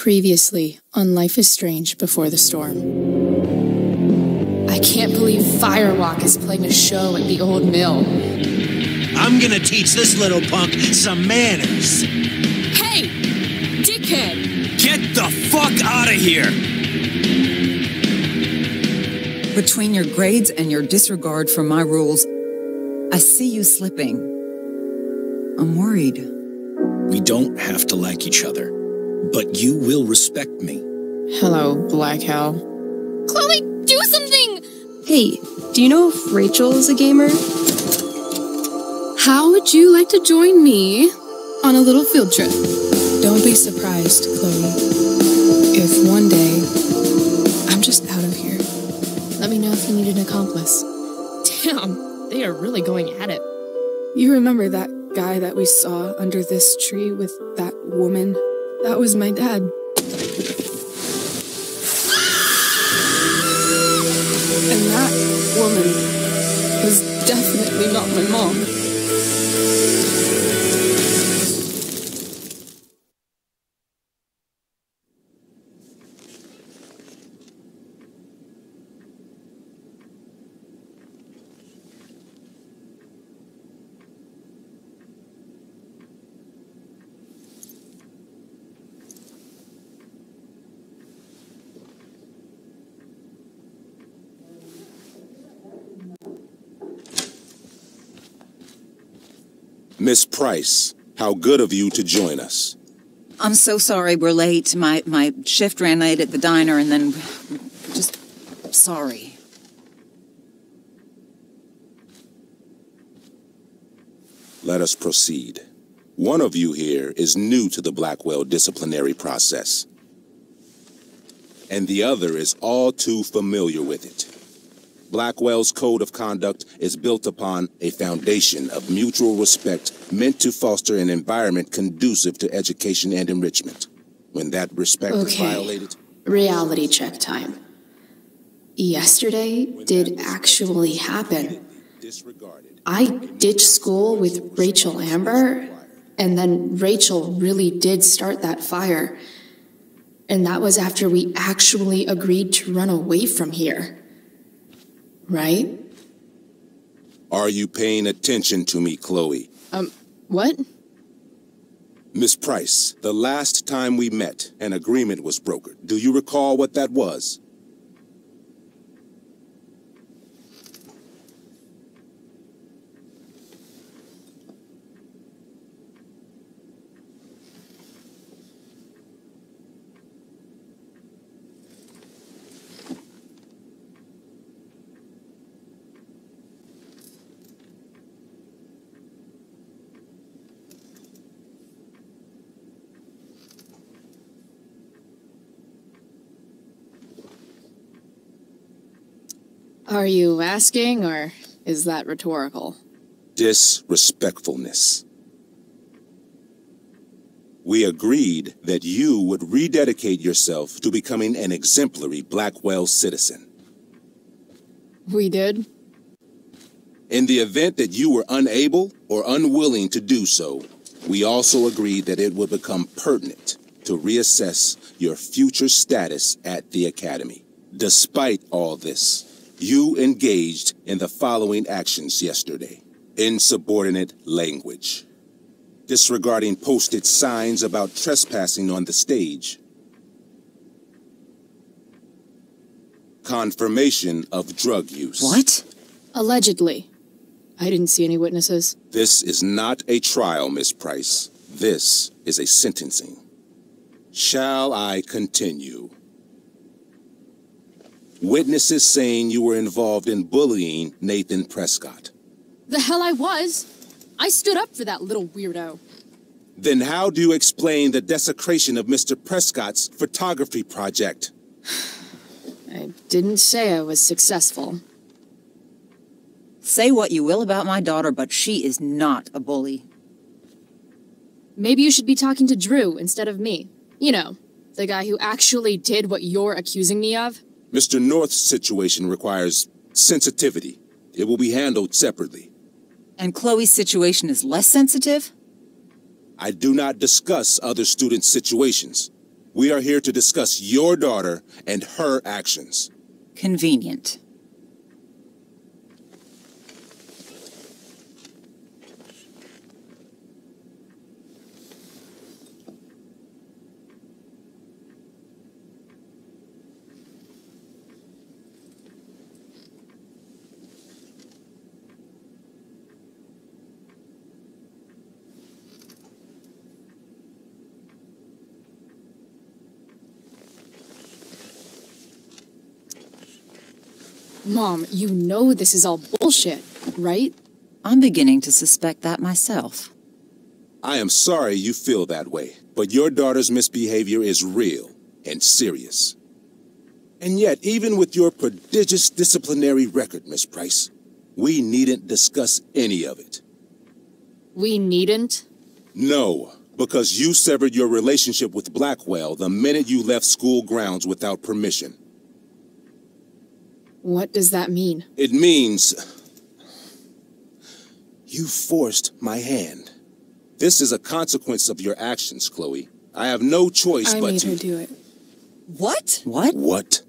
Previously on Life is Strange Before the Storm. I can't believe Firewalk is playing a show at the old mill. I'm gonna teach this little punk some manners. Hey! Dickhead! Get the fuck out of here! Between your grades and your disregard for my rules, I see you slipping. I'm worried. We don't have to like each other, but you will respect me. Hello, Black Hell. Chloe, do something! Hey, do you know if Rachel is a gamer? How would you like to join me on a little field trip? Don't be surprised, Chloe, if one day I'm just out of here. Let me know if you need an accomplice. Damn, they are really going at it. You remember that guy that we saw under this tree with that woman? That was my dad. And that woman was definitely not my mom. Miss Price, how good of you to join us. I'm so sorry we're late. My shift ran late at the diner and then... just... sorry. Let us proceed. One of you here is new to the Blackwell disciplinary process, and the other is all too familiar with it. Blackwell's code of conduct is built upon a foundation of mutual respect meant to foster an environment conducive to education and enrichment. When that respect is violated... Reality check time. Yesterday did actually happen. I ditched school with Rachel Amber, and then Rachel really did start that fire. And that was after we actually agreed to run away from here. Right? Are you paying attention to me, Chloe? What? Miss Price, the last time we met, an agreement was brokered. Do you recall what that was? Are you asking, or is that rhetorical? Disrespectfulness. We agreed that you would rededicate yourself to becoming an exemplary Blackwell citizen. We did? In the event that you were unable or unwilling to do so, we also agreed that it would become pertinent to reassess your future status at the Academy. Despite all this, you engaged in the following actions yesterday. Insubordinate language. Disregarding posted signs about trespassing on the stage. Confirmation of drug use. What? Allegedly. I didn't see any witnesses. This is not a trial, Miss Price. This is a sentencing. Shall I continue? Witnesses saying you were involved in bullying Nathan Prescott. The hell I was! I stood up for that little weirdo. Then how do you explain the desecration of Mr. Prescott's photography project? I didn't say I was successful. Say what you will about my daughter, but she is not a bully. Maybe you should be talking to Drew instead of me. You know, the guy who actually did what you're accusing me of. Mr. North's situation requires sensitivity. It will be handled separately. And Chloe's situation is less sensitive? I do not discuss other students' situations. We are here to discuss your daughter and her actions. Convenient. Mom, you know this is all bullshit, right? I'm beginning to suspect that myself. I am sorry you feel that way, but your daughter's misbehavior is real and serious. And yet, even with your prodigious disciplinary record, Miss Price, we needn't discuss any of it. We needn't? No, because you severed your relationship with Blackwell the minute you left school grounds without permission. What does that mean? It means you forced my hand. This is a consequence of your actions, Chloe. I have no choice I but made to... her do it. What? What? What?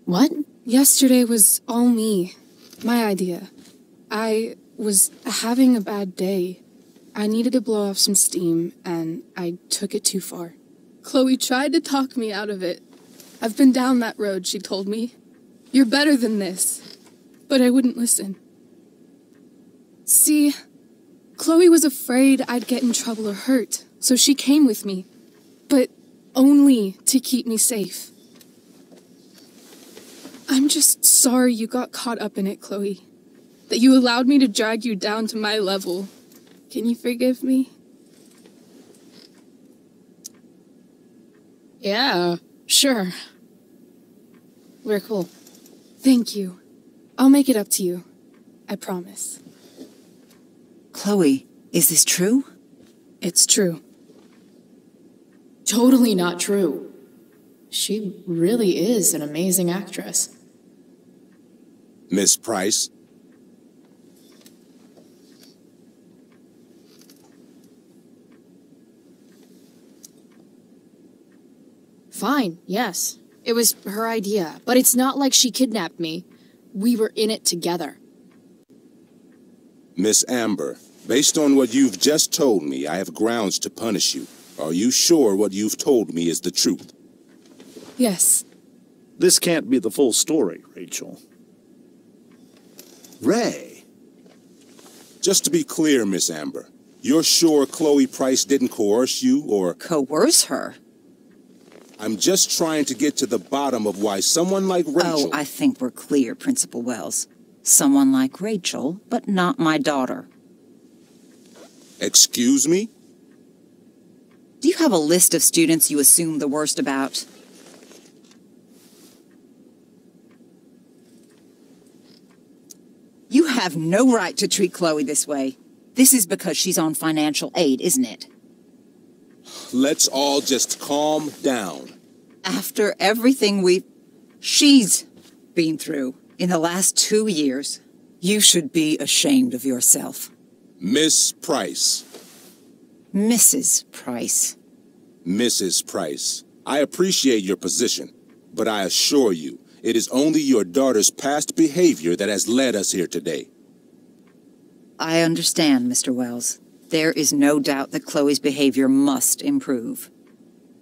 What? Yesterday was all me. My idea. I was having a bad day. I needed to blow off some steam, and I took it too far. Chloe tried to talk me out of it. I've been down that road, she told me. You're better than this. But I wouldn't listen. See, Chloe was afraid I'd get in trouble or hurt, so she came with me. But only to keep me safe. I'm just sorry you got caught up in it, Chloe. That you allowed me to drag you down to my level. Can you forgive me? Yeah, sure. We're cool. Thank you. I'll make it up to you. I promise. Chloe, is this true? It's true. Totally not true. She really is an amazing actress. Miss Price? Fine, yes. It was her idea, but it's not like she kidnapped me. We were in it together. Miss Amber, based on what you've just told me, I have grounds to punish you. Are you sure what you've told me is the truth? Yes. This can't be the full story, Rachel. Ray. Just to be clear, Miss Amber, you're sure Chloe Price didn't coerce you, or... Coerce her? I'm just trying to get to the bottom of why someone like Rachel... Oh, I think we're clear, Principal Wells. Someone like Rachel, but not my daughter. Excuse me? Do you have a list of students you assume the worst about? You have no right to treat Chloe this way. This is because she's on financial aid, isn't it? Let's all just calm down. After everything she's been through in the last 2 years, you should be ashamed of yourself. Miss Price. Mrs. Price. Mrs. Price, I appreciate your position, but I assure you, it is only your daughter's past behavior that has led us here today. I understand, Mr. Wells. There is no doubt that Chloe's behavior must improve.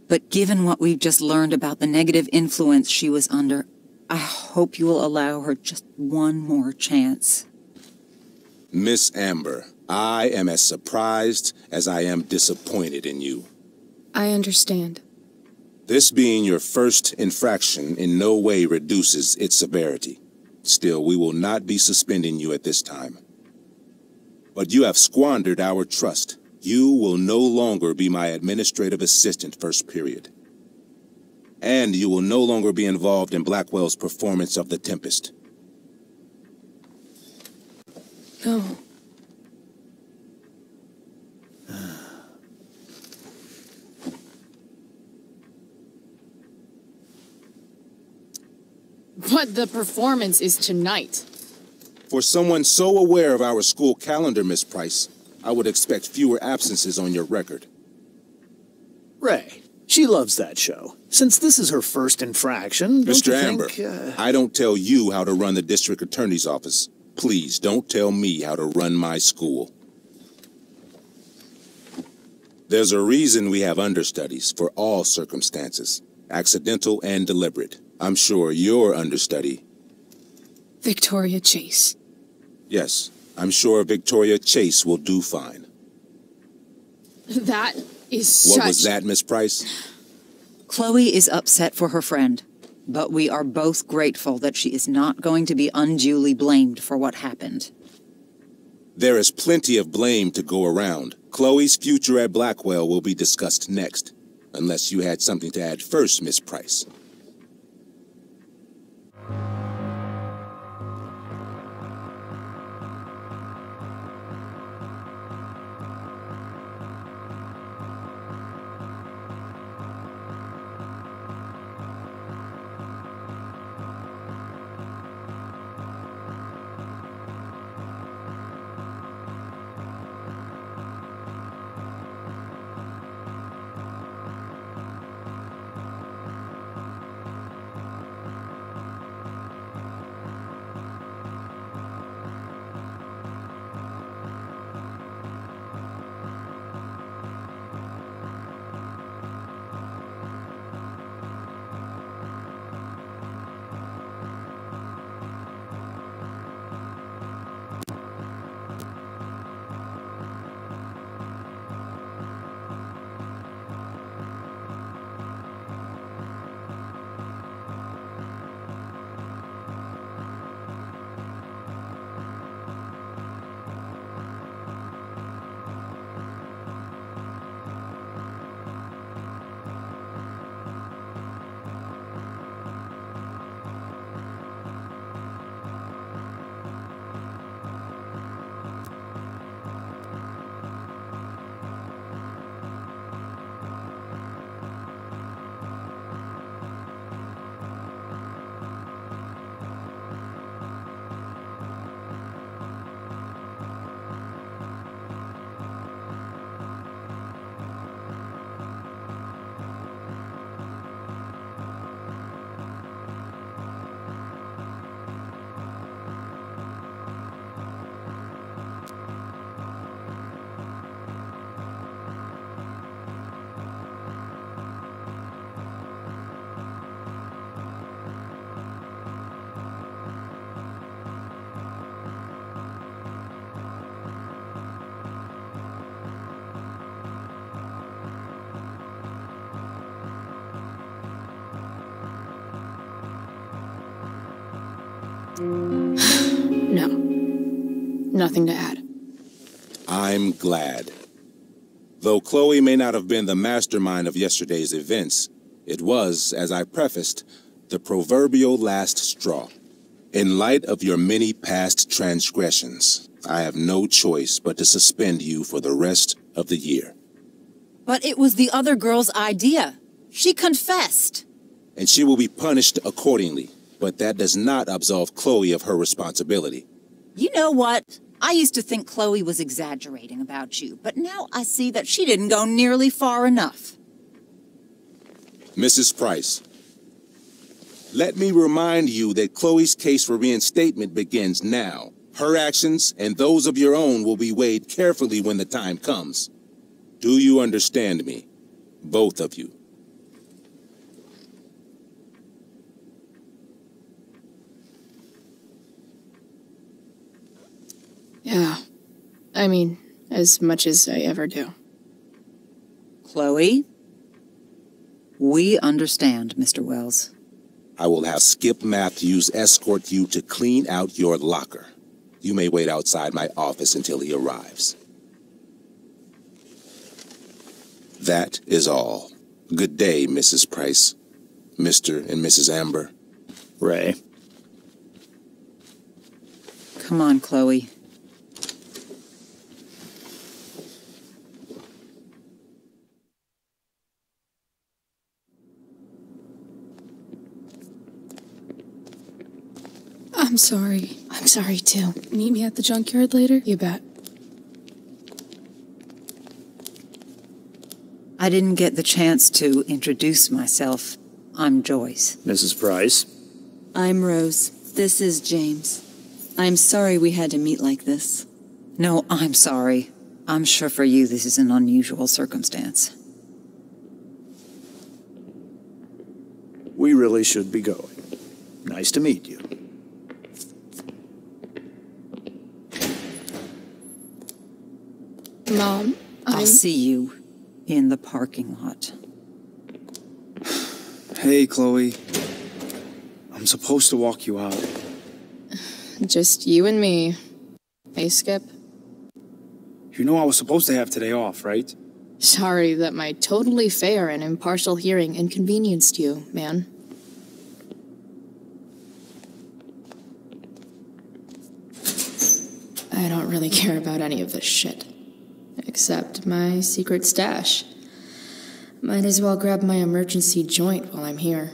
But given what we've just learned about the negative influence she was under, I hope you will allow her just one more chance. Miss Amber, I am as surprised as I am disappointed in you. I understand. This being your first infraction in no way reduces its severity. Still, we will not be suspending you at this time. But you have squandered our trust. You will no longer be my administrative assistant first period. And you will no longer be involved in Blackwell's performance of The Tempest. No. But the performance is tonight. For someone so aware of our school calendar, Miss Price, I would expect fewer absences on your record. Ray, she loves that show. Since this is her first infraction, don't Mr. you Amber, think, I don't tell you how to run the district attorney's office. Please don't tell me how to run my school. There's a reason we have understudies for all circumstances, accidental and deliberate. I'm sure your understudy... Victoria Chase. Yes, I'm sure Victoria Chase will do fine. That is such... What was that, Miss Price? Chloe is upset for her friend, but we are both grateful that she is not going to be unduly blamed for what happened. There is plenty of blame to go around. Chloe's future at Blackwell will be discussed next, unless you had something to add first, Miss Price. No. Nothing to add. I'm glad. Though Chloe may not have been the mastermind of yesterday's events, it was, as I prefaced, the proverbial last straw. In light of your many past transgressions, I have no choice but to suspend you for the rest of the year. But it was the other girl's idea. She confessed. And she will be punished accordingly, but that does not absolve Chloe of her responsibility. You know what? I used to think Chloe was exaggerating about you, but now I see that she didn't go nearly far enough. Mrs. Price, let me remind you that Chloe's case for reinstatement begins now. Her actions and those of your own will be weighed carefully when the time comes. Do you understand me? Both of you. Yeah. I mean, as much as I ever do. Chloe? We understand, Mr. Wells. I will have Skip Matthews escort you to clean out your locker. You may wait outside my office until he arrives. That is all. Good day, Mrs. Price. Mr. and Mrs. Amber. Ray. Come on, Chloe. I'm sorry. I'm sorry, too. Meet me at the junkyard later? You bet. I didn't get the chance to introduce myself. I'm Joyce. Mrs. Price. I'm Rose. This is James. I'm sorry we had to meet like this. No, I'm sorry. I'm sure for you this is an unusual circumstance. We really should be going. Nice to meet you. Mom, I'll see you in the parking lot. Hey, Chloe. I'm supposed to walk you out. Just you and me. Hey, Skip. You know I was supposed to have today off, right? Sorry that my totally fair and impartial hearing inconvenienced you, man. I don't really care about any of this shit. Except my secret stash. Might as well grab my emergency joint while I'm here.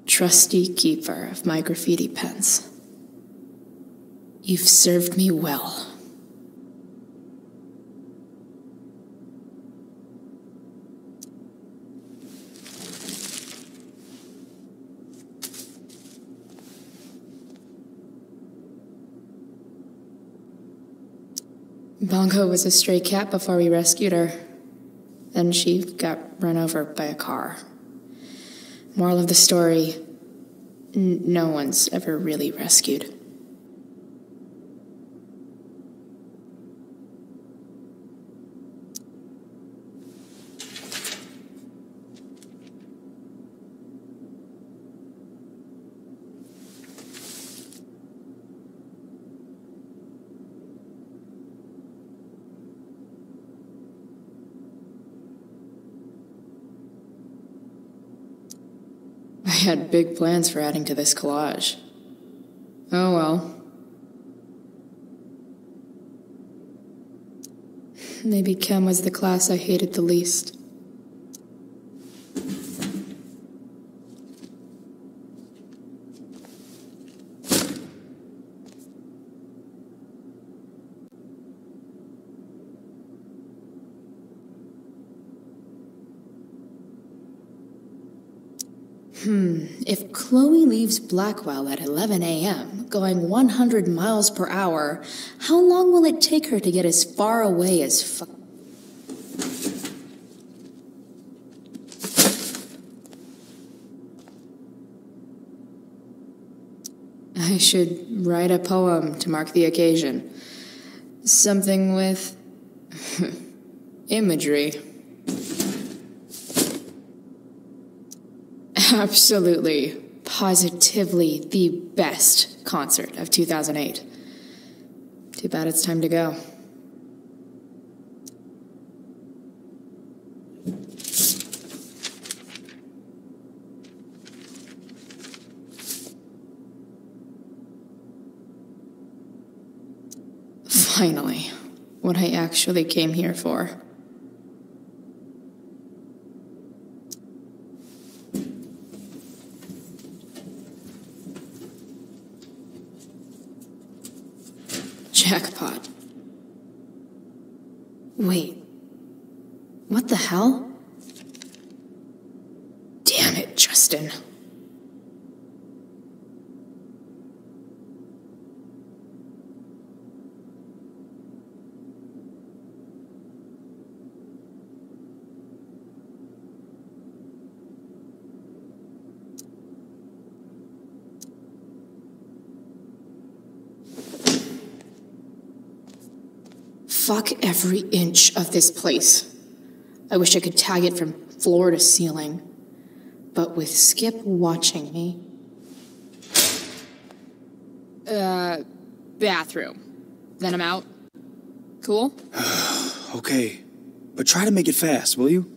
Trusty keeper of my graffiti pens. You've served me well. Bongo was a stray cat before we rescued her. Then she got run over by a car. Moral of the story, no one's ever really rescued. I had big plans for adding to this collage. Oh well. Maybe Chem was the class I hated the least. If Chloe leaves Blackwell at 11 a.m., going 100 miles per hour, how long will it take her to get as far away as I should write a poem to mark the occasion. Something with imagery. Absolutely, positively the best concert of 2008. Too bad it's time to go. Finally, what I actually came here for. Jackpot. Wait. What the hell? Damn it, Justin. Fuck every inch of this place. I wish I could tag it from floor to ceiling. But with Skip watching me... bathroom. Then I'm out. Cool? Okay, but try to make it fast, will you?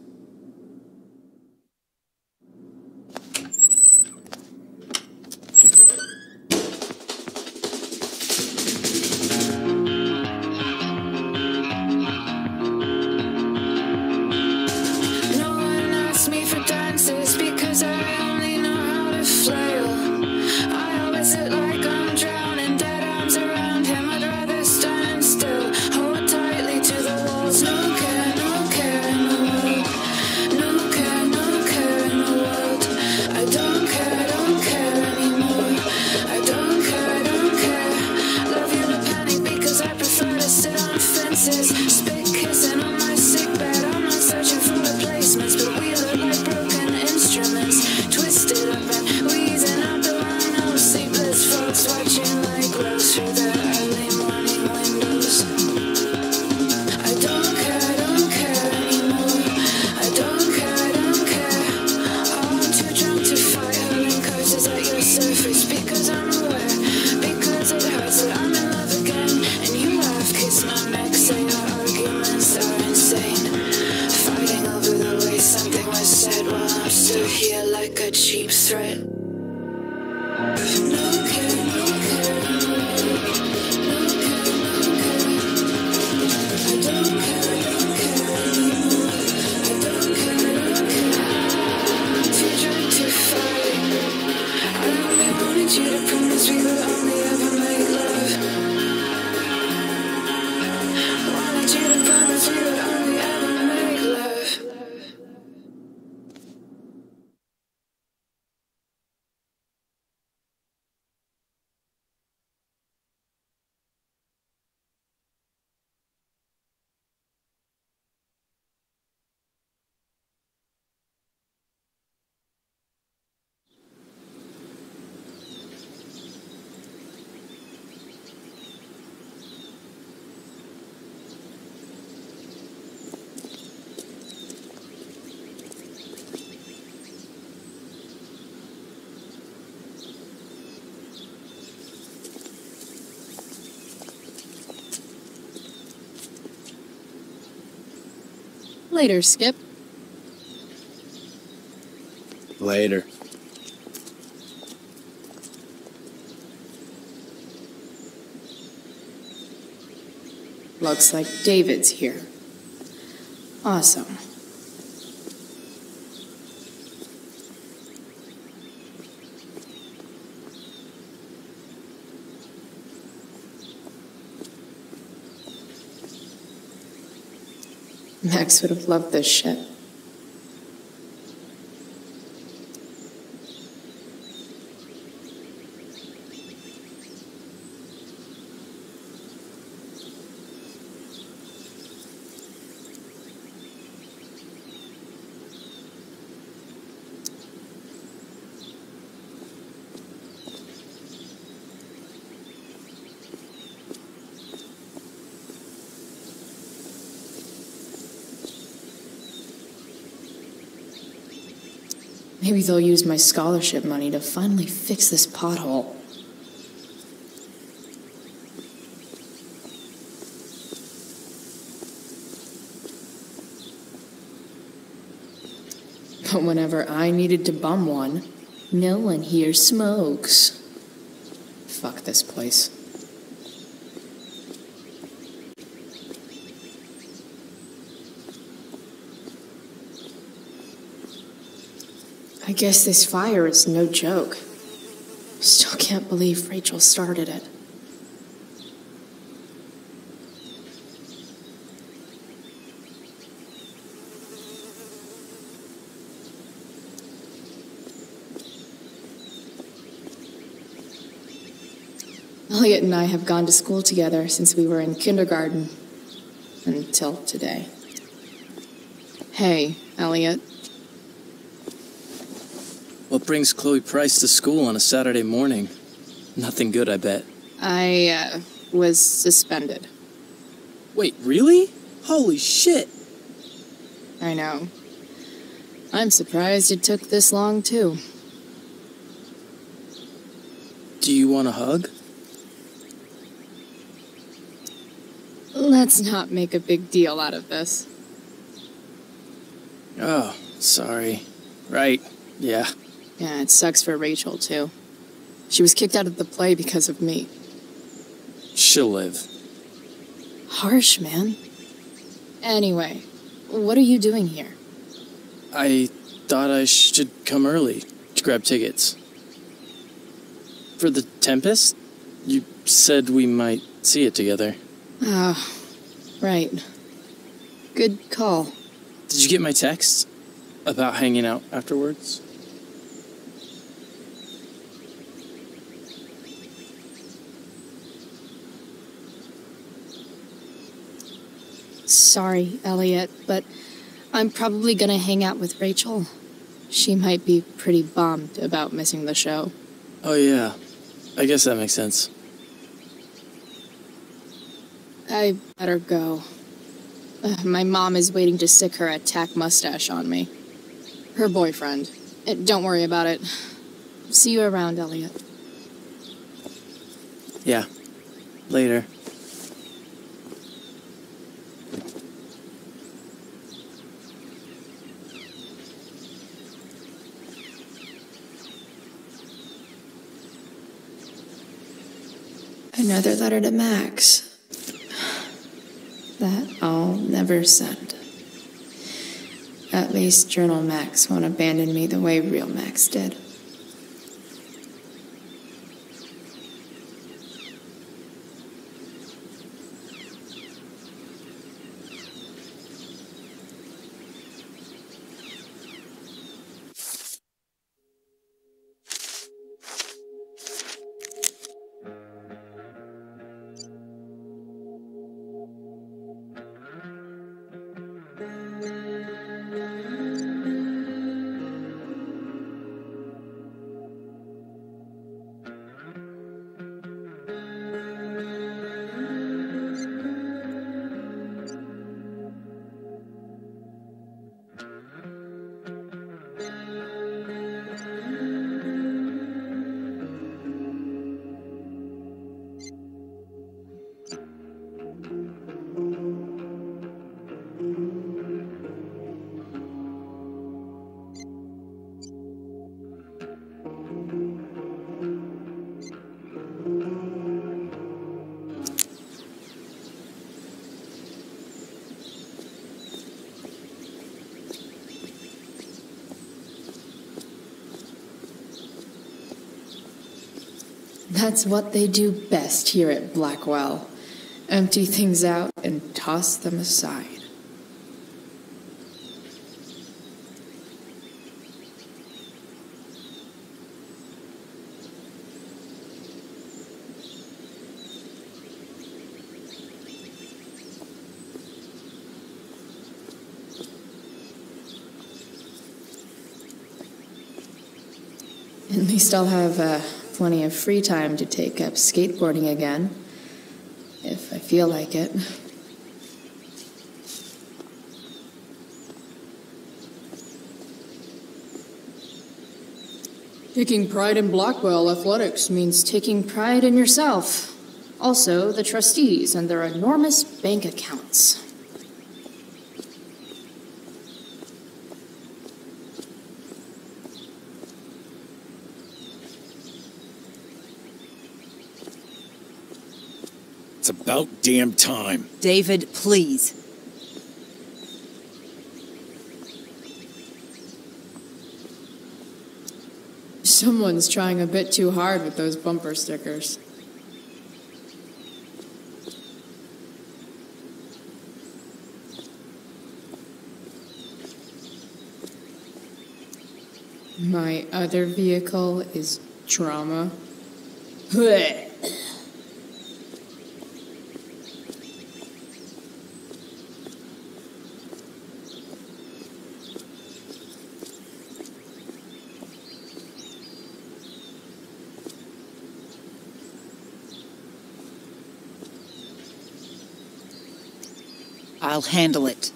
Later, Skip. Later. Looks like David's here. Awesome. Max would have loved this shit. Maybe they'll use my scholarship money to finally fix this pothole. But whenever I needed to bum one, no one here smokes. Fuck this place. I guess this fire is no joke. Still can't believe Rachel started it. Elliot and I have gone to school together since we were in kindergarten. Until today. Hey, Elliot. What brings Chloe Price to school on a Saturday morning? Nothing good, I bet. I, was suspended. Wait, really? Holy shit! I know. I'm surprised it took this long, too. Do you want a hug? Let's not make a big deal out of this. Oh, sorry. Right, yeah. Yeah, it sucks for Rachel, too. She was kicked out of the play because of me. She'll live. Harsh, man. Anyway, what are you doing here? I thought I should come early to grab tickets. For the Tempest? You said we might see it together. Oh, right. Good call. Did you get my text? About hanging out afterwards? Sorry, Elliot, but I'm probably gonna hang out with Rachel. She might be pretty bummed about missing the show. Oh yeah, I guess that makes sense. I better go. My mom is waiting to sick her attack mustache on me. Her boyfriend. Don't worry about it. See you around, Elliot. Yeah. Later. Another letter to Max. That I'll never send. At least Journal Max won't abandon me the way real Max did. That's what they do best here at Blackwell. Empty things out and toss them aside. At least I'll have plenty of free time to take up skateboarding again, if I feel like it. Taking pride in Blackwell athletics means taking pride in yourself. Also, the trustees and their enormous bank accounts. It's about damn time. David, please. Someone's trying a bit too hard with those bumper stickers. My other vehicle is trauma. Blech. I'll handle it.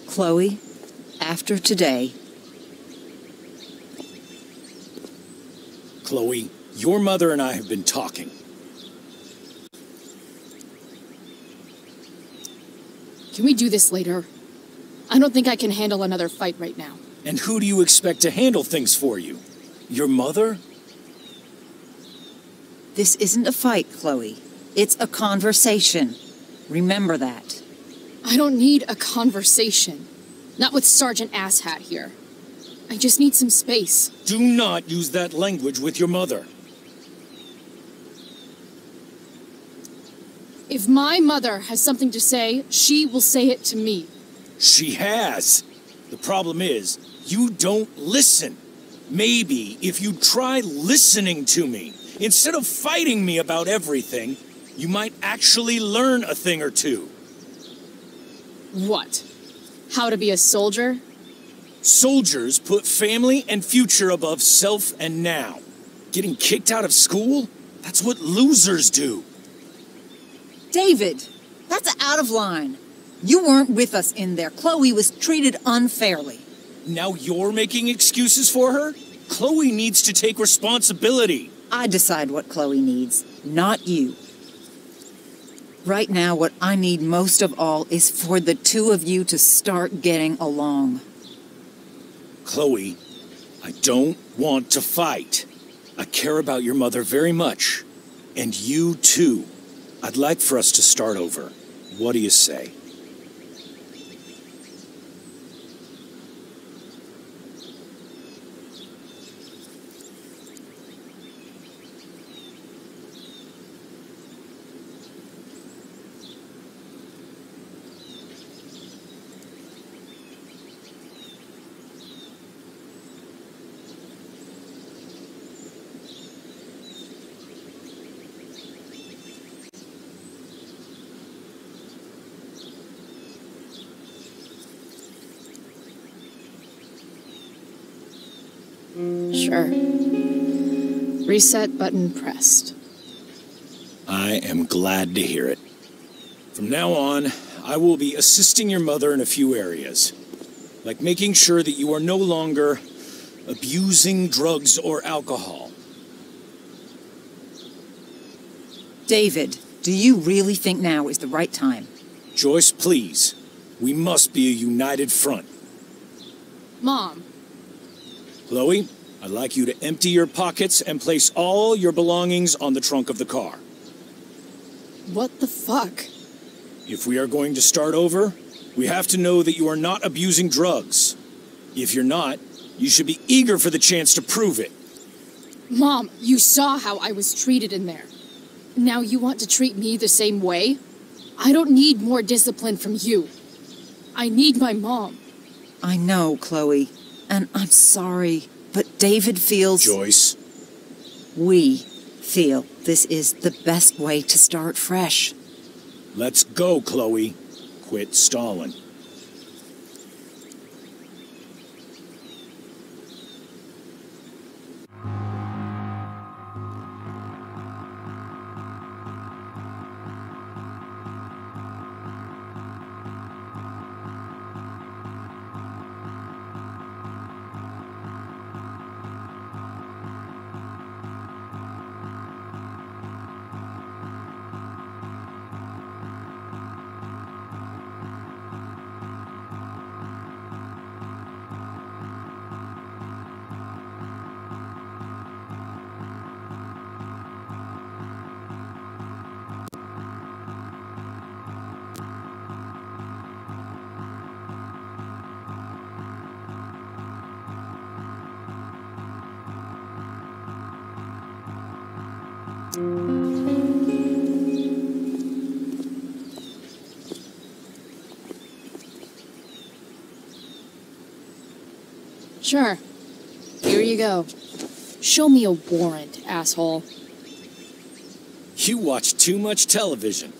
Chloe, after today... Chloe, your mother and I have been talking. Can we do this later? I don't think I can handle another fight right now. And who do you expect to handle things for you? Your mother? This isn't a fight, Chloe. It's a conversation. Remember that. I don't need a conversation. Not with Sergeant Asshat here. I just need some space. Do not use that language with your mother. If my mother has something to say, she will say it to me. She has. The problem is, you don't listen. Maybe if you try listening to me, instead of fighting me about everything, you might actually learn a thing or two. What? How to be a soldier? Soldiers put family and future above self and now. Getting kicked out of school? That's what losers do. David, that's out of line. You weren't with us in there. Chloe was treated unfairly. Now you're making excuses for her? Chloe needs to take responsibility. I decide what Chloe needs, not you. Right now, what I need most of all is for the two of you to start getting along. Chloe, I don't want to fight. I care about your mother very much. And you too. I'd like for us to start over. What do you say? Sure. Reset button pressed. I am glad to hear it. From now on, I will be assisting your mother in a few areas. Like making sure that you are no longer abusing drugs or alcohol. David, do you really think now is the right time? Joyce, please. We must be a united front. Mom. Chloe, I'd like you to empty your pockets and place all your belongings on the trunk of the car. What the fuck? If we are going to start over, we have to know that you are not abusing drugs. If you're not, you should be eager for the chance to prove it. Mom, you saw how I was treated in there. Now you want to treat me the same way? I don't need more discipline from you. I need my mom. I know, Chloe. And I'm sorry, but David feels... Joyce. We feel this is the best way to start fresh. Let's go, Chloe. Quit stalling. Sure. Here you go. Show me a warrant, asshole. You watch too much television.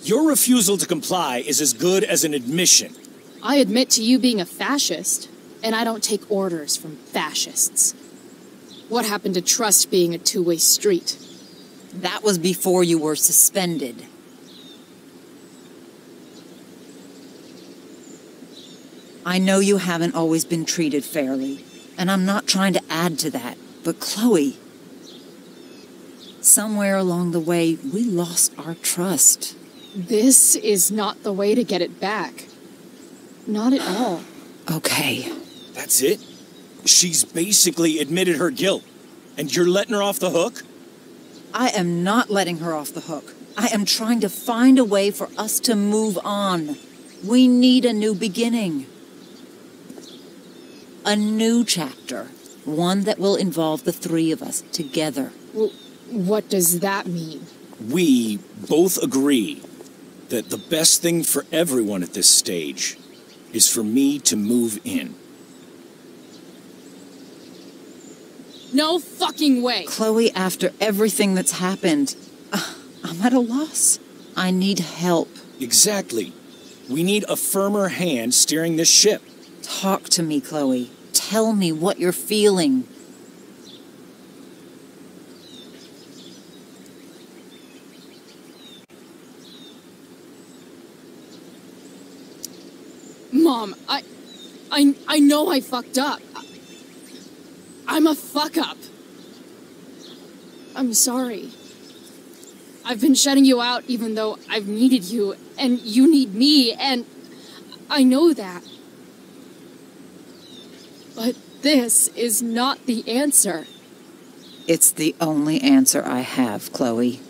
Your refusal to comply is as good as an admission. I admit to you being a fascist, and I don't take orders from fascists. What happened to trust being a two-way street? That was before you were suspended. I know you haven't always been treated fairly, and I'm not trying to add to that, but Chloe, somewhere along the way, we lost our trust. This is not the way to get it back. Not at all. Okay. That's it? She's basically admitted her guilt, and you're letting her off the hook? I am not letting her off the hook. I am trying to find a way for us to move on. We need a new beginning. A new chapter. One that will involve the three of us together. What does that mean? We both agree that the best thing for everyone at this stage is for me to move in. No fucking way! Chloe, after everything that's happened, I'm at a loss. I need help. Exactly. We need a firmer hand steering this ship. Talk to me, Chloe. Tell me what you're feeling. Mom, I know I fucked up. I'm a fuck-up. I'm sorry. I've been shutting you out even though I've needed you, and you need me, and I know that. But this is not the answer. It's the only answer I have, Chloe.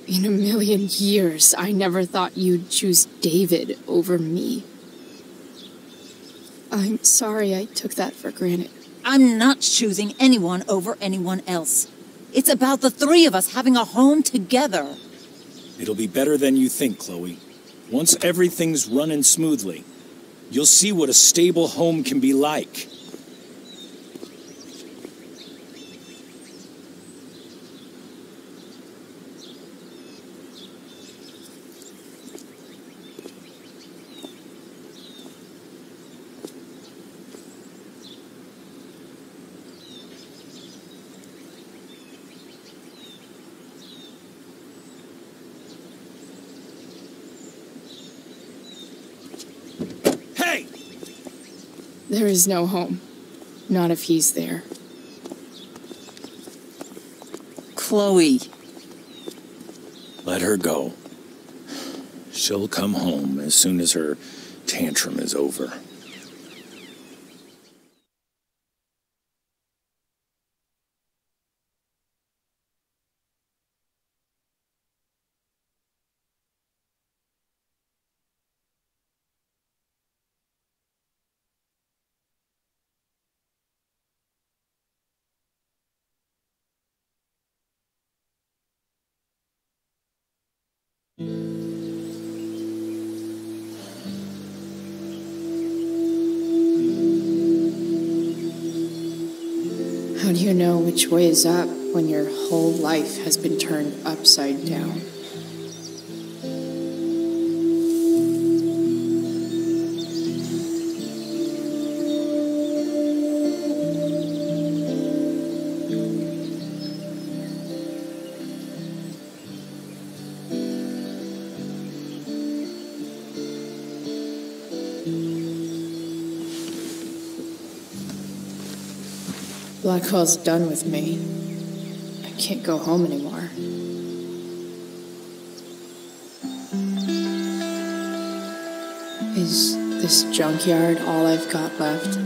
In a million years, I never thought you'd choose David over me. I'm sorry I took that for granted. I'm not choosing anyone over anyone else. It's about the three of us having a home together. It'll be better than you think, Chloe. Once everything's running smoothly, you'll see what a stable home can be like. There is no home. Not if he's there. Chloe. Let her go. She'll come home as soon as her tantrum is over. How do you know which way is up when your whole life has been turned upside down? Blackwell's done with me. I can't go home anymore. Is this junkyard all I've got left?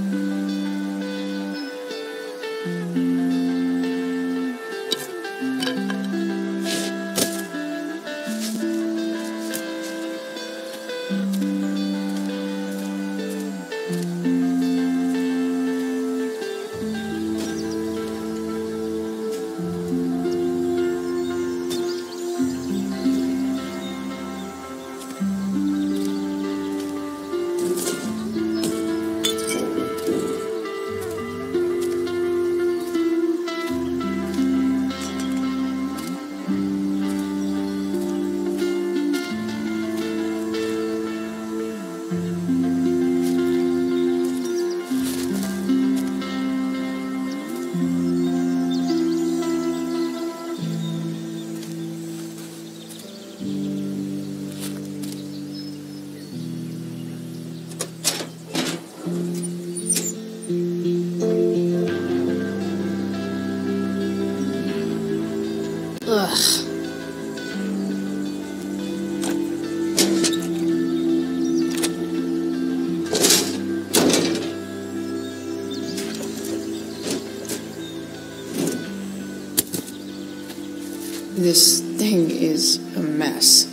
This thing is a mess.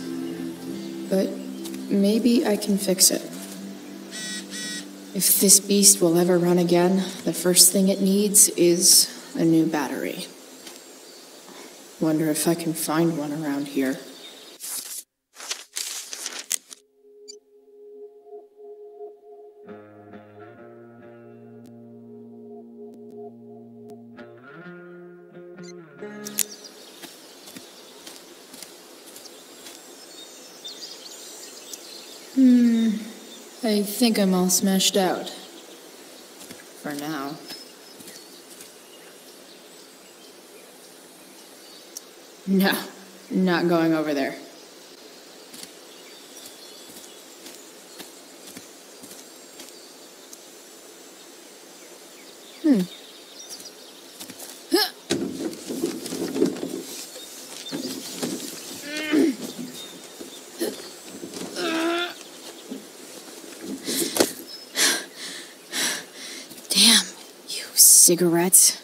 But maybe I can fix it. If this beast will ever run again, the first thing it needs is a new battery. Wonder if I can find one around here. I think I'm all smashed out. For now. No, not going over there. Damn, you cigarettes.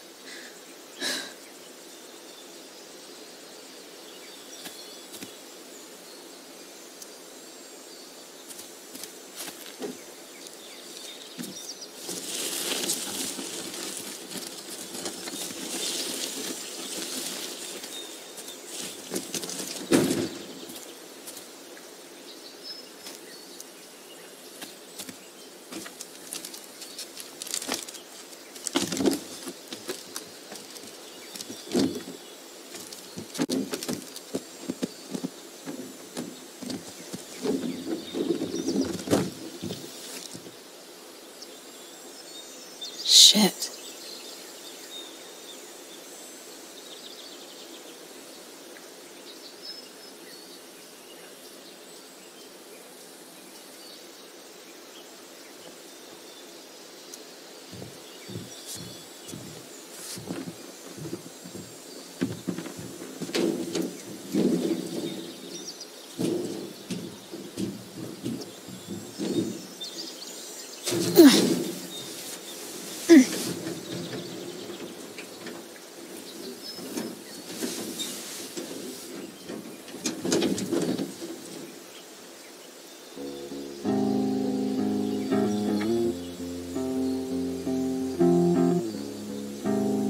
Shit.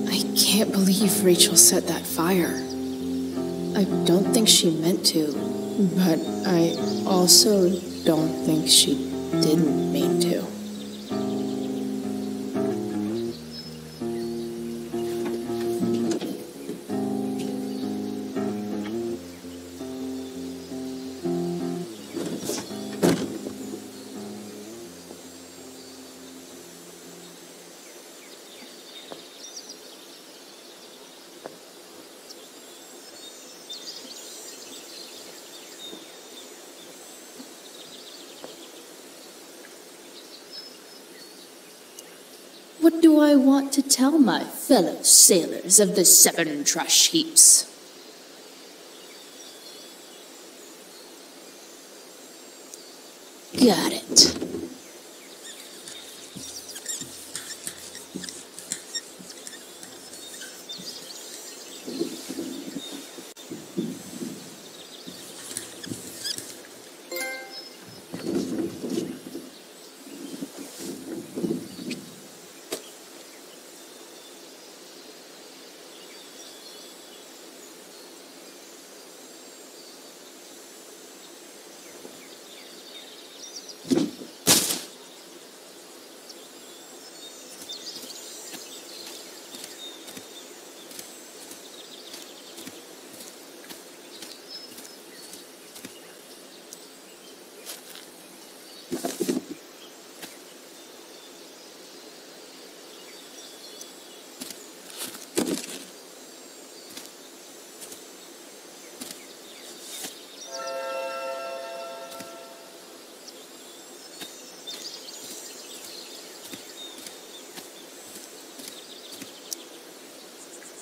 I can't believe Rachel set that fire. I don't think she meant to, but I also don't think she didn't mean to. What do I want to tell my fellow sailors of the 7 trash heaps? Got it.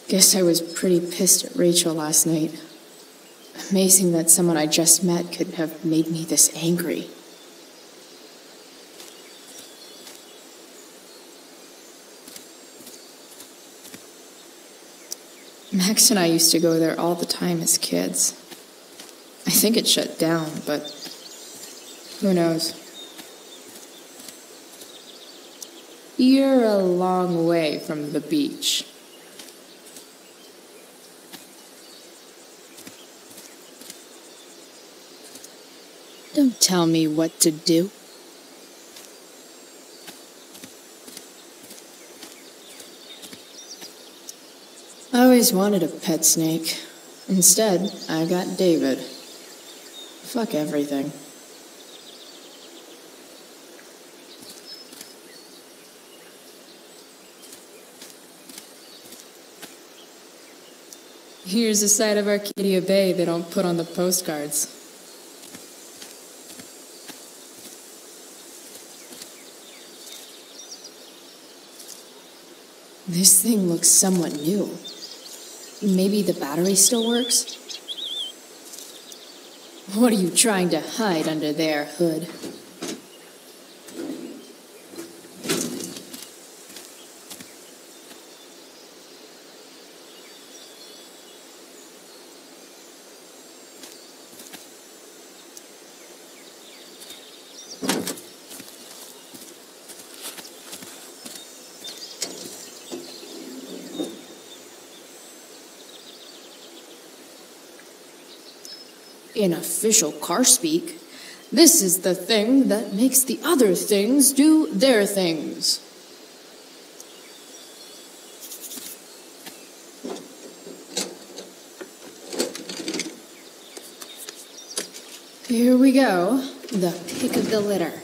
Guess I was pretty pissed at Rachel last night. Amazing that someone I just met could have made me this angry. Max and I used to go there all the time as kids. I think it shut down, but who knows? You're a long way from the beach. Don't tell me what to do. I always wanted a pet snake. Instead, I got David. Fuck everything. Here's a side of Arcadia Bay they don't put on the postcards. This thing looks somewhat new. Maybe the battery still works? What are you trying to hide under there, Hood? In official car speak, this is the thing that makes the other things do their things. Here we go, the pick of the litter.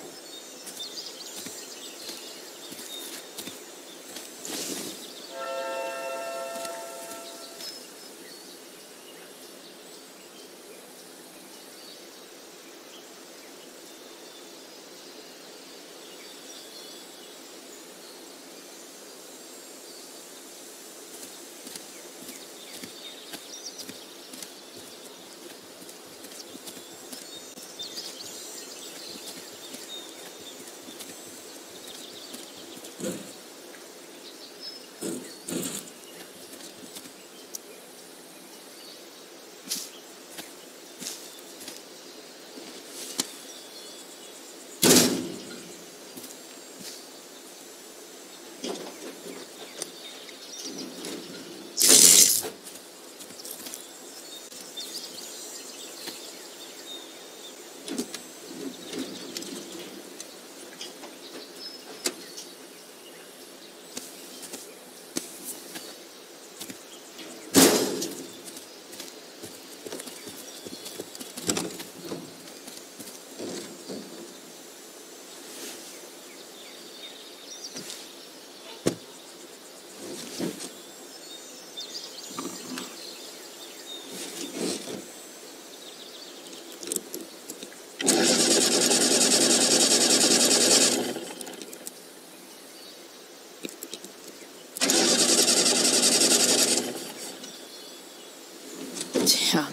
Damn.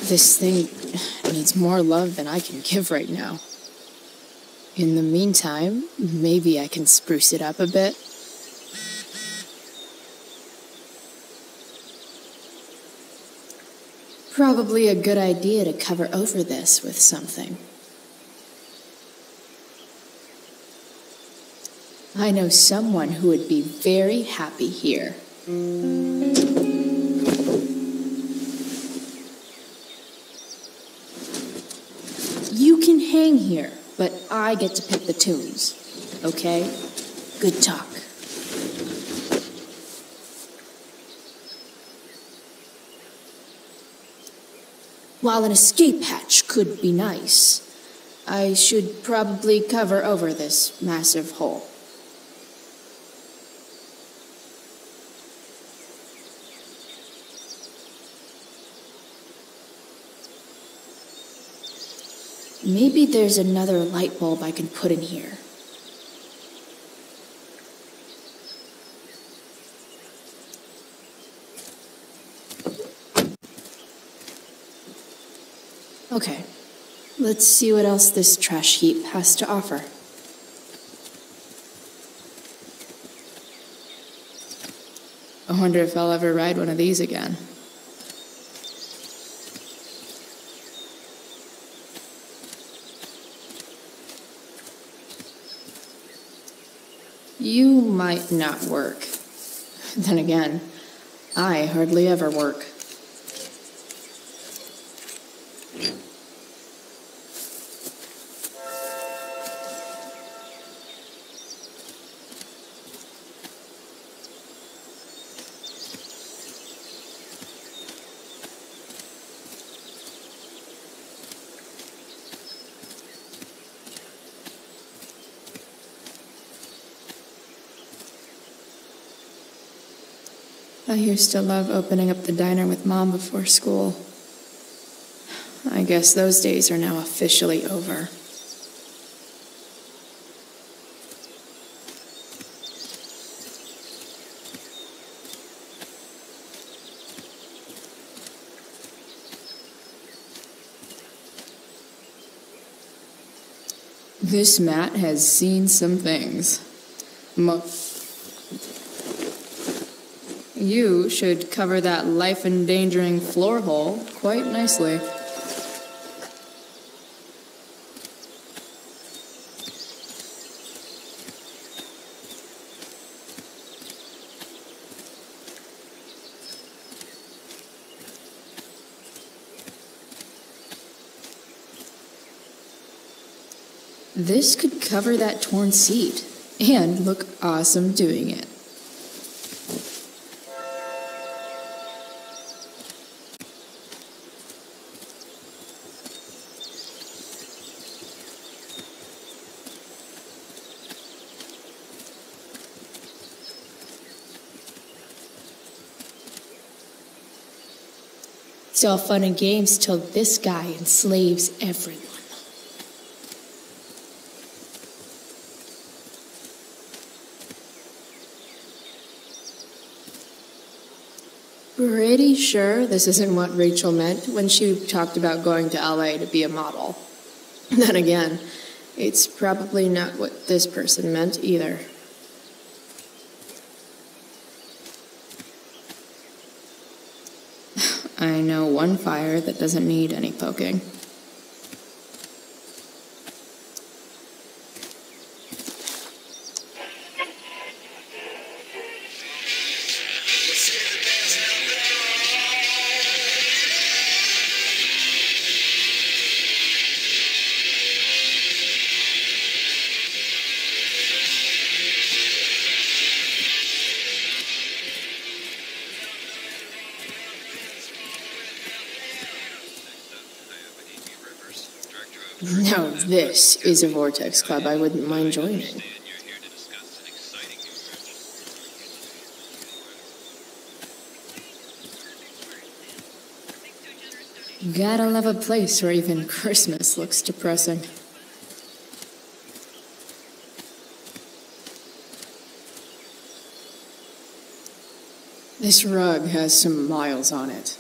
This thing needs more love than I can give right now. In the meantime, maybe I can spruce it up a bit. Probably a good idea to cover over this with something. I know someone who would be very happy here. You can hang here, but I get to pick the tunes. Okay? Good talk. While an escape hatch could be nice, I should probably cover over this massive hole. Maybe there's another light bulb I can put in here. Okay, let's see what else this trash heap has to offer. I wonder if I'll ever ride one of these again. You might not work. Then again, I hardly ever work. I used to love opening up the diner with Mom before school. I guess those days are now officially over. This mat has seen some things. You should cover that life-endangering floor hole quite nicely. This could cover that torn seat and look awesome doing it. It's all fun and games till this guy enslaves everyone. Pretty sure this isn't what Rachel meant when she talked about going to LA to be a model. Then again, it's probably not what this person meant either. I know one fire that doesn't need any poking. Now this is a Vortex Club I wouldn't mind joining. Gotta love a place where even Christmas looks depressing. This rug has some miles on it.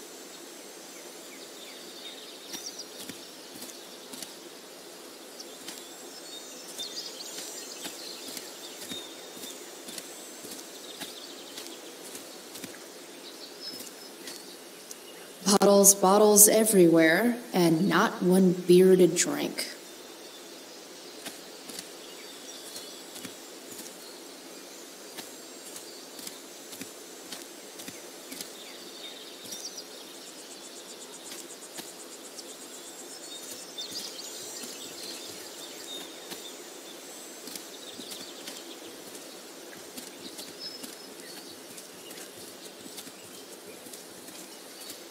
Bottles everywhere, and not one beer to drink.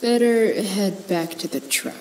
Better head back to the truck.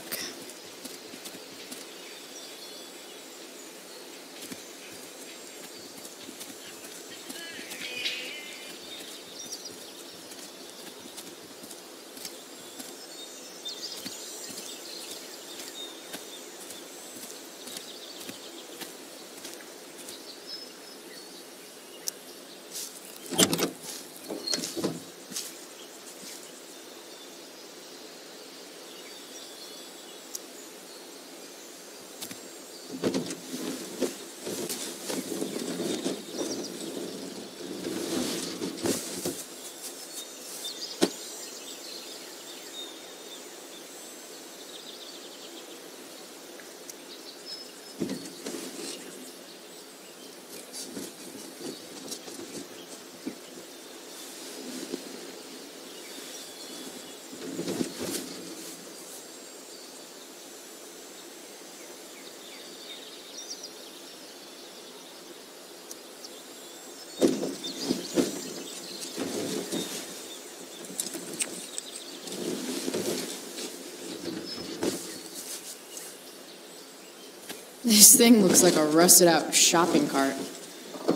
This thing looks like a rusted-out shopping cart.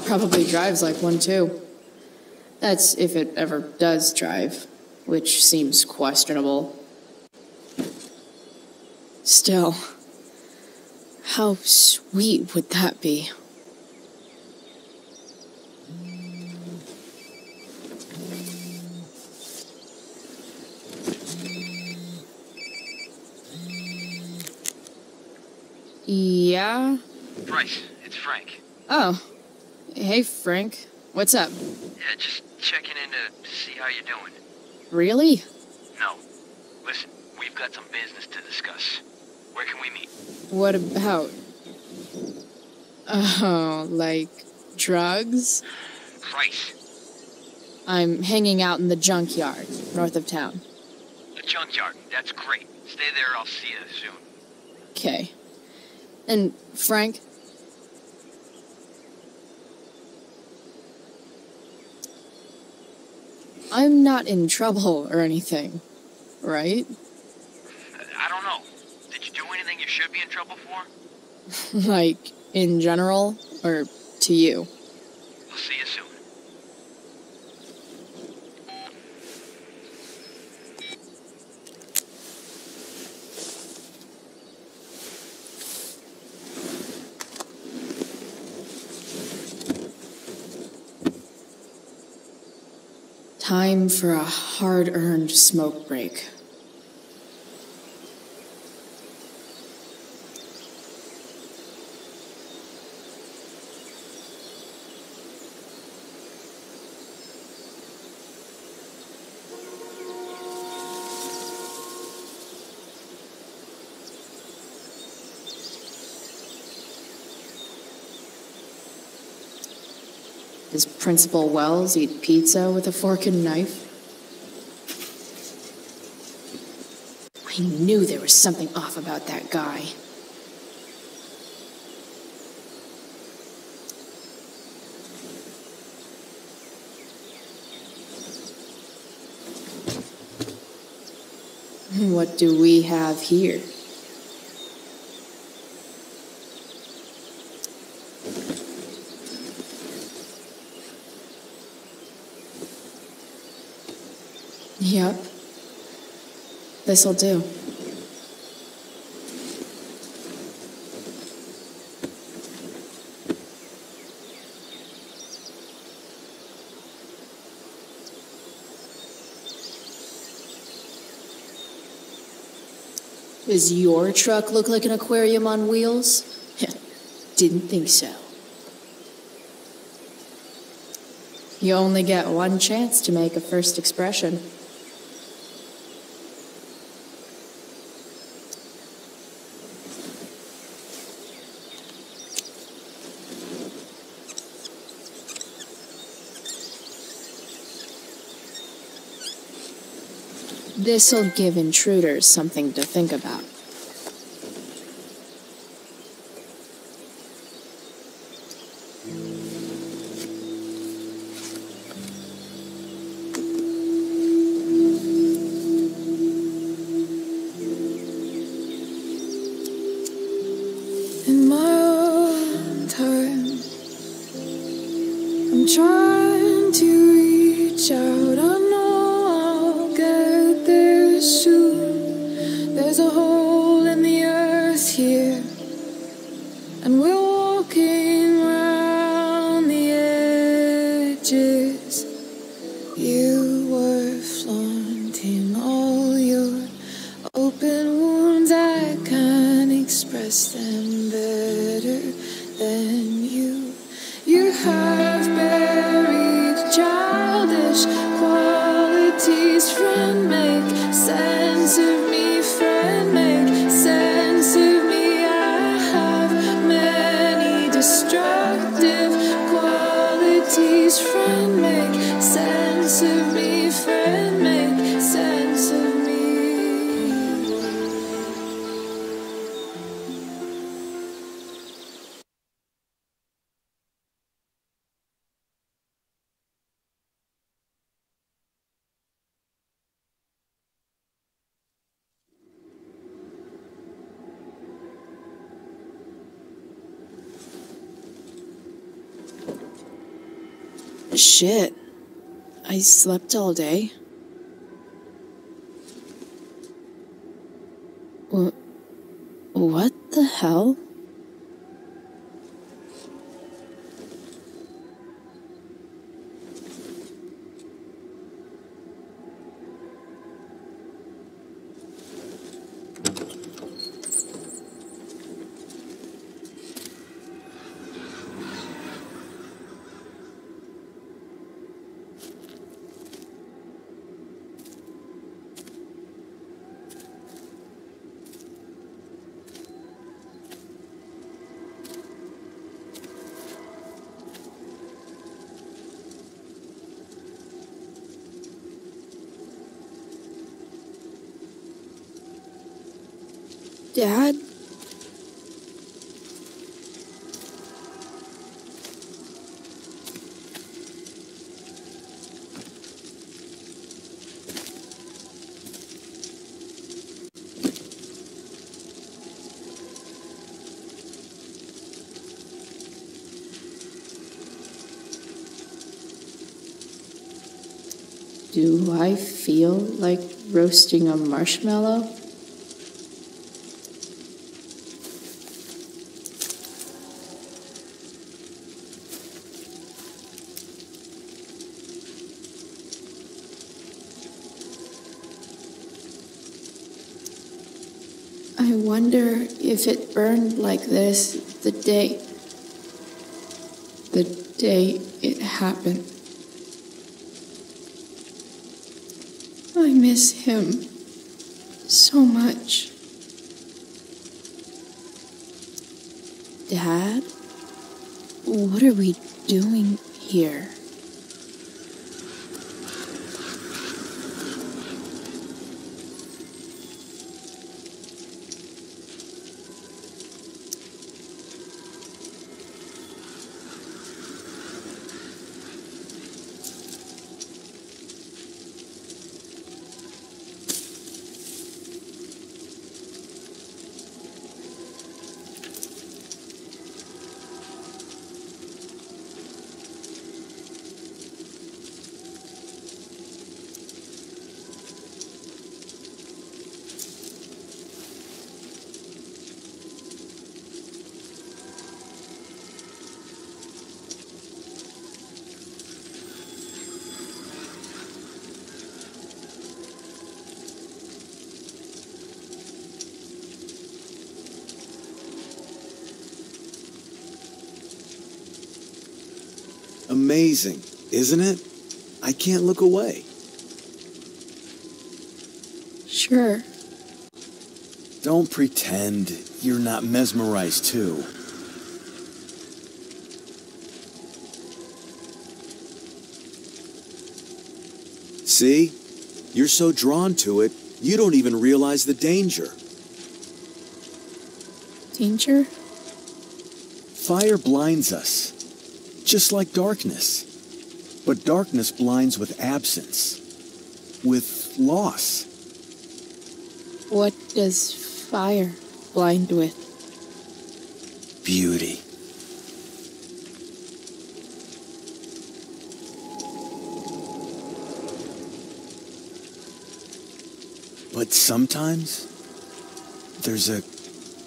Probably drives like one, too. That's if it ever does drive, which seems questionable. Still, how sweet would that be? Yeah? Bryce, it's Frank. Oh. Hey, Frank. What's up? Yeah, just checking in to see how you're doing. Really? No. Listen, we've got some business to discuss. Where can we meet? What about? Oh, like drugs? Bryce. I'm hanging out in the junkyard, north of town. The junkyard. That's great. Stay there, I'll see you soon. Okay. And, Frank? I'm not in trouble or anything, right? I don't know. Did you do anything you should be in trouble for? Like, in general, or to you? I'll see you soon. Time for a hard-earned smoke break. Does Principal Wells eat pizza with a fork and knife? I knew there was something off about that guy. What do we have here? Yep. This'll do. Does your truck look like an aquarium on wheels? Didn't think so. You only get one chance to make a first expression. This'll give intruders something to think about. In my own time, I'm trying to reach out. I know I'll get there soon. There's a hole in the earth here, and we're walking round the edges. You were flaunting all your open wounds. I can't express them better than you. You have buried childish qualities. Friend, make sense of me. Friend, make sense of me. I have many destructive qualities. Friend, make sense of me. Friend, make sense of me. Shit. I slept all day. What the hell? Dad? Do I feel like roasting a marshmallow? I wonder if it burned like this the day it happened. I miss him so much. Dad, what are we doing here? Amazing, isn't it? I can't look away. Sure. Don't pretend you're not mesmerized too. See? You're so drawn to it, you don't even realize the danger. Danger? Fire blinds us, just like darkness. But darkness blinds with absence, with loss. What does fire blind with? Beauty. But sometimes, there's a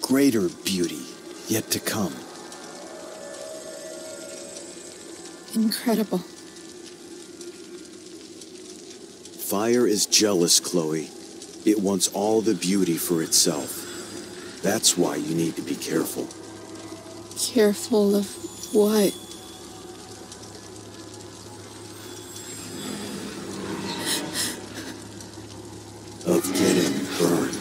greater beauty yet to come. Incredible. Fire is jealous, Chloe. It wants all the beauty for itself. That's why you need to be careful. Careful of what? Of getting burned.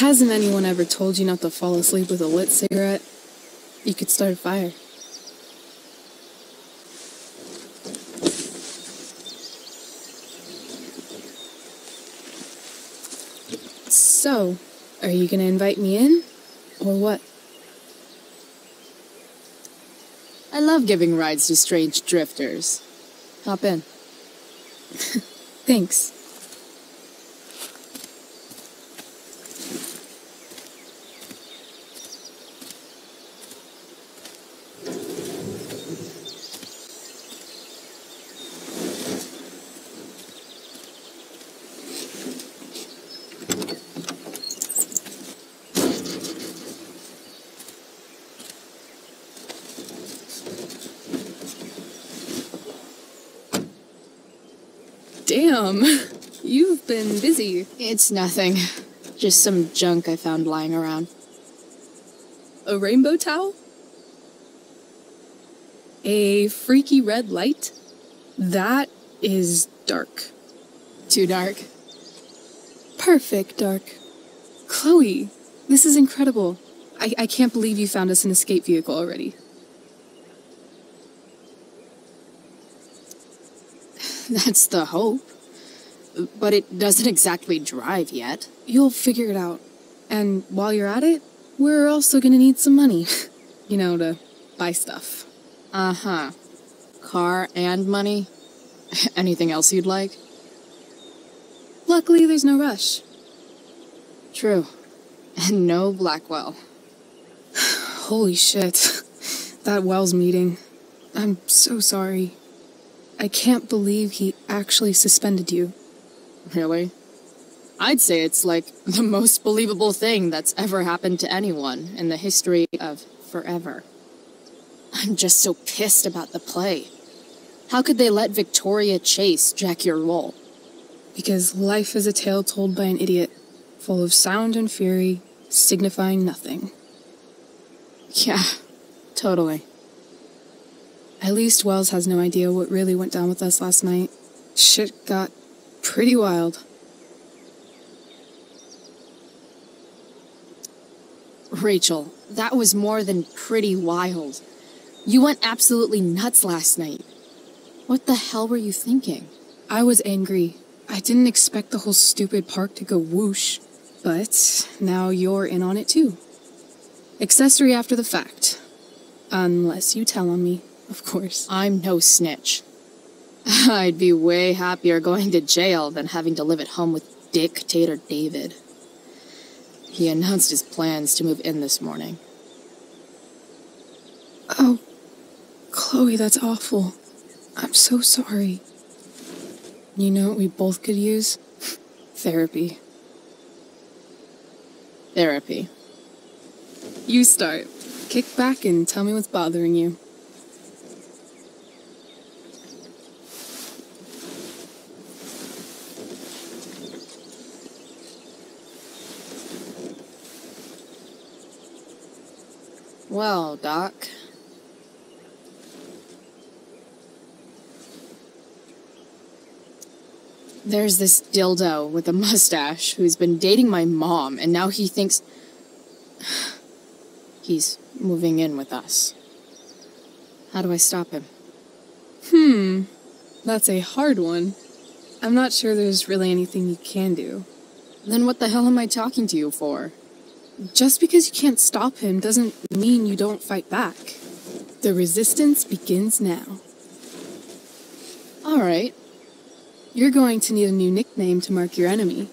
Hasn't anyone ever told you not to fall asleep with a lit cigarette? You could start a fire. So, are you gonna invite me in? Or what? I love giving rides to strange drifters. Hop in. Thanks. Damn, you've been busy. It's nothing. Just some junk I found lying around. A rainbow towel? A freaky red light? That is dark. Too dark? Perfect dark. Chloe, this is incredible. I can't believe you found us an escape vehicle already. That's the hope. But it doesn't exactly drive yet. You'll figure it out. And while you're at it, we're also gonna need some money. You know, to buy stuff. Uh-huh. Car and money? Anything else you'd like? Luckily, there's no rush. True. And no Blackwell. Holy shit. That Wells meeting. I'm so sorry. I can't believe he actually suspended you. Really? I'd say it's like the most believable thing that's ever happened to anyone in the history of forever. I'm just so pissed about the play. How could they let Victoria Chase jack your role? Because life is a tale told by an idiot, full of sound and fury, signifying nothing. Yeah, totally. At least Wells has no idea what really went down with us last night. Shit got pretty wild. Rachel, that was more than pretty wild. You went absolutely nuts last night. What the hell were you thinking? I was angry. I didn't expect the whole stupid park to go whoosh. But now you're in on it too. Accessory after the fact. Unless you tell on me. Of course. I'm no snitch. I'd be way happier going to jail than having to live at home with Dictator David. He announced his plans to move in this morning. Oh, Chloe, that's awful. I'm so sorry. You know what we both could use? Therapy. Therapy. You start. Kick back and tell me what's bothering you. Well, Doc. There's this dildo with a mustache who's been dating my mom, and now he thinks he's moving in with us. How do I stop him? That's a hard one. I'm not sure there's really anything you can do. Then what the hell am I talking to you for? Just because you can't stop him doesn't mean you don't fight back. The resistance begins now. All right. You're going to need a new nickname to mark your enemy.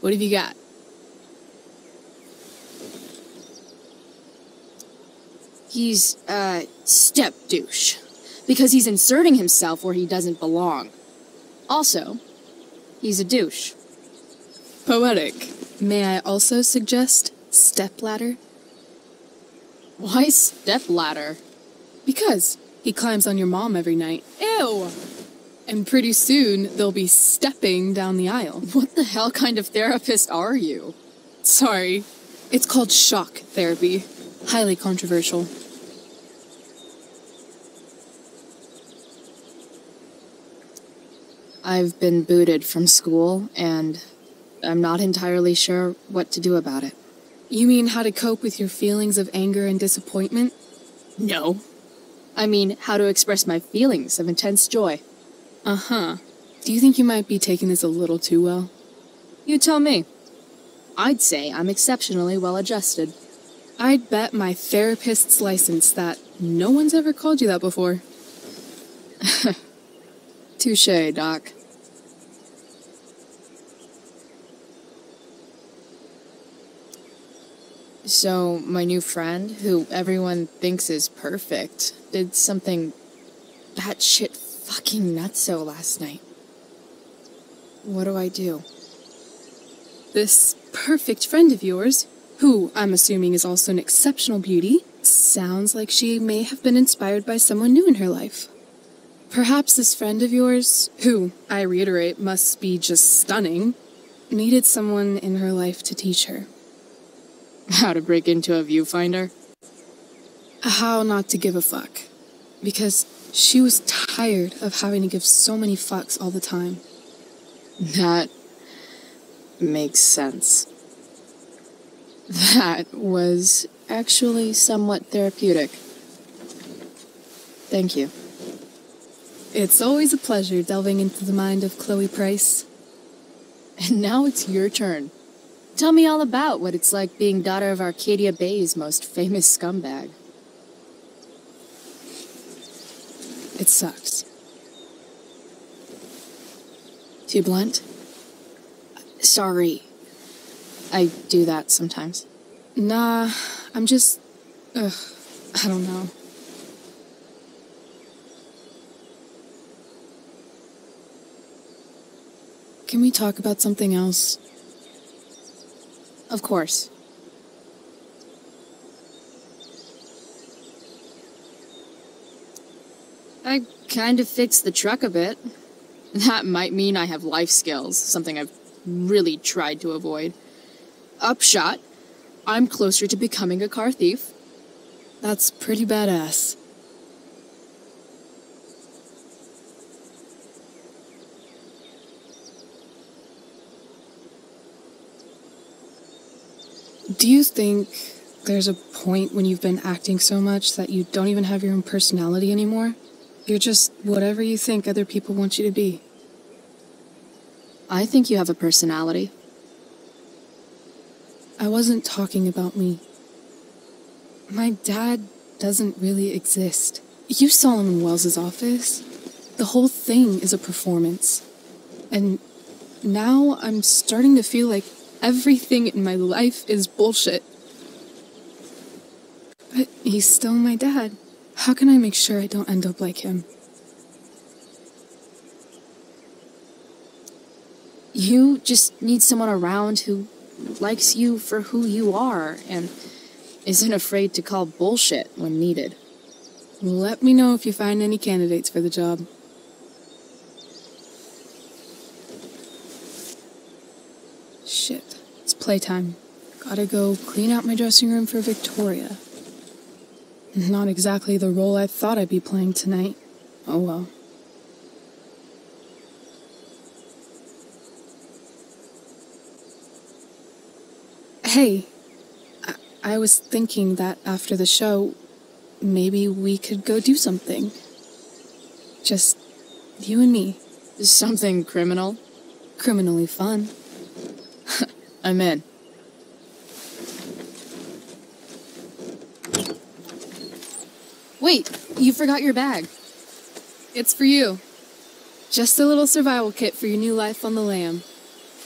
What have you got? He's a step douche. Because he's inserting himself where he doesn't belong. Also, he's a douche. Poetic. May I also suggest stepladder? Why stepladder? Because he climbs on your mom every night. Ew! And pretty soon, they'll be stepping down the aisle. What the hell kind of therapist are you? Sorry. It's called shock therapy. Highly controversial. I've been booted from school, and I'm not entirely sure what to do about it. You mean how to cope with your feelings of anger and disappointment? No. I mean, how to express my feelings of intense joy. Uh-huh. Do you think you might be taking this a little too well? You tell me. I'd say I'm exceptionally well-adjusted. I'd bet my therapist's license that no one's ever called you that before. Touché, Doc. So, my new friend, who everyone thinks is perfect, did something batshit fucking nutso last night. What do I do? This perfect friend of yours, who I'm assuming is also an exceptional beauty, sounds like she may have been inspired by someone new in her life. Perhaps this friend of yours, who, I reiterate, must be just stunning, needed someone in her life to teach her. How to break into a viewfinder? How not to give a fuck. Because she was tired of having to give so many fucks all the time. That makes sense. That was actually somewhat therapeutic. Thank you. It's always a pleasure delving into the mind of Chloe Price. And now it's your turn. Tell me all about what it's like being daughter of Arcadia Bay's most famous scumbag. It sucks. Too blunt? Sorry. I do that sometimes. Nah, I'm just... I don't know. Can we talk about something else? Of course. I kind of fixed the truck a bit. That might mean I have life skills, something I've really tried to avoid. Upshot, I'm closer to becoming a car thief. That's pretty badass. Do you think there's a point when you've been acting so much that you don't even have your own personality anymore? You're just whatever you think other people want you to be. I think you have a personality. I wasn't talking about me. My dad doesn't really exist. You saw him in Wells's office. The whole thing is a performance. And now I'm starting to feel like everything in my life is bullshit. But he's still my dad. How can I make sure I don't end up like him? You just need someone around who likes you for who you are and isn't afraid to call bullshit when needed. Let me know if you find any candidates for the job. Shit, it's playtime. Gotta go clean out my dressing room for Victoria. Not exactly the role I thought I'd be playing tonight. Oh well. Hey, I was thinking that after the show, maybe we could go do something. Just you and me. Something criminal? Criminally fun. I'm in. Wait, you forgot your bag. It's for you. Just a little survival kit for your new life on the lam.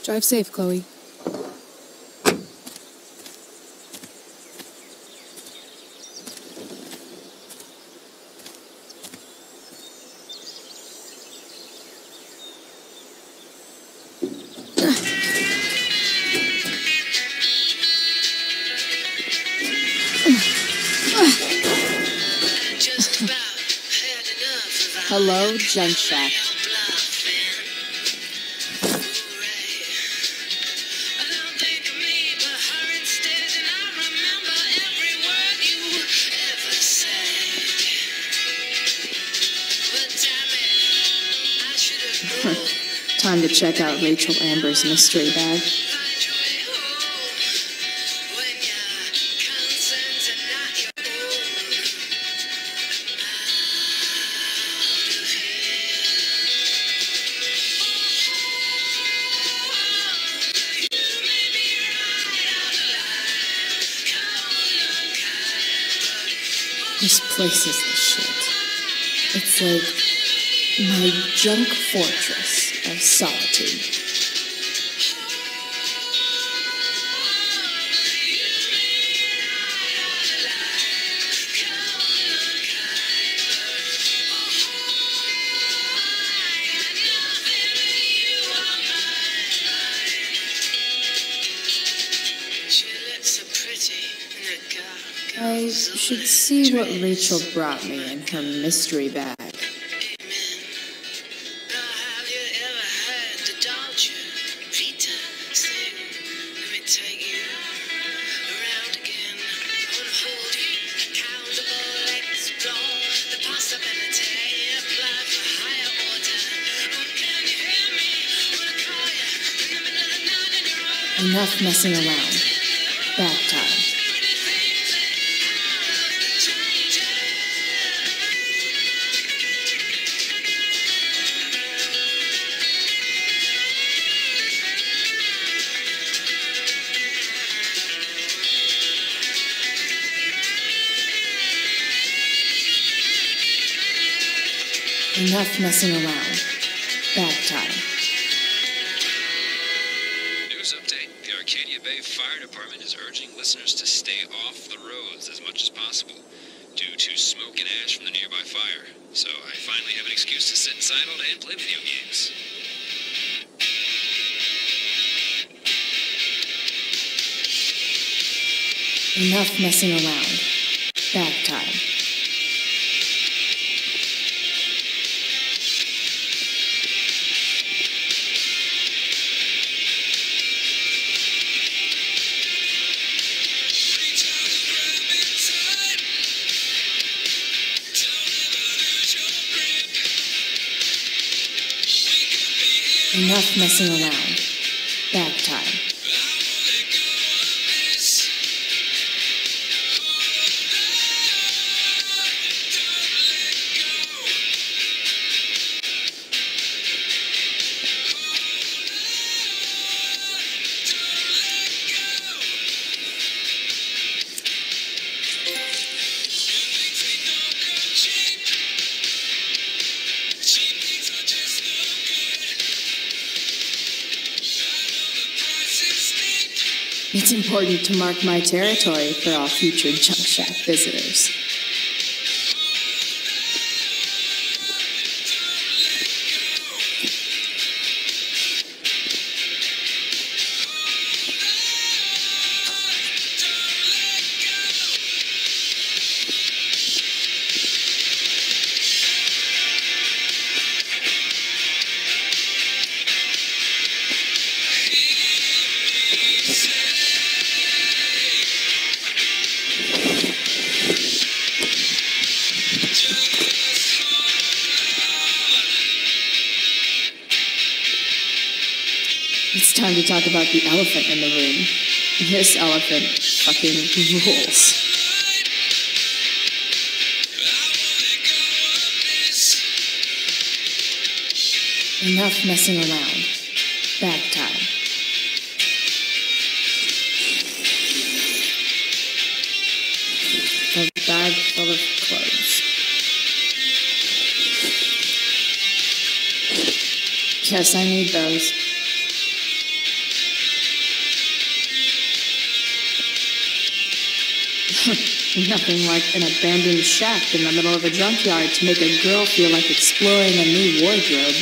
Drive safe, Chloe. Hello, Junk Shack. Time to check out Rachel Amber's mystery bag. This place is the shit. It's like my junk fortress of solitude. I should see what Rachel brought me in her mystery bag. Enough messing around. Bath time. Enough messing around. Bath time. News update. The Arcadia Bay Fire Department is urging listeners to stay off the roads as much as possible due to smoke and ash from the nearby fire. So I finally have an excuse to sit inside all day and play video games. Enough messing around. Bath time. Enough messing around. Bath time. It's important to mark my territory for all future Junk Shack visitors. It's time to talk about the elephant in the room. This elephant fucking rules. Enough messing around. Bath time. A bag full of clothes. Yes, I need those. Nothing like an abandoned shack in the middle of a junkyard to make a girl feel like exploring a new wardrobe.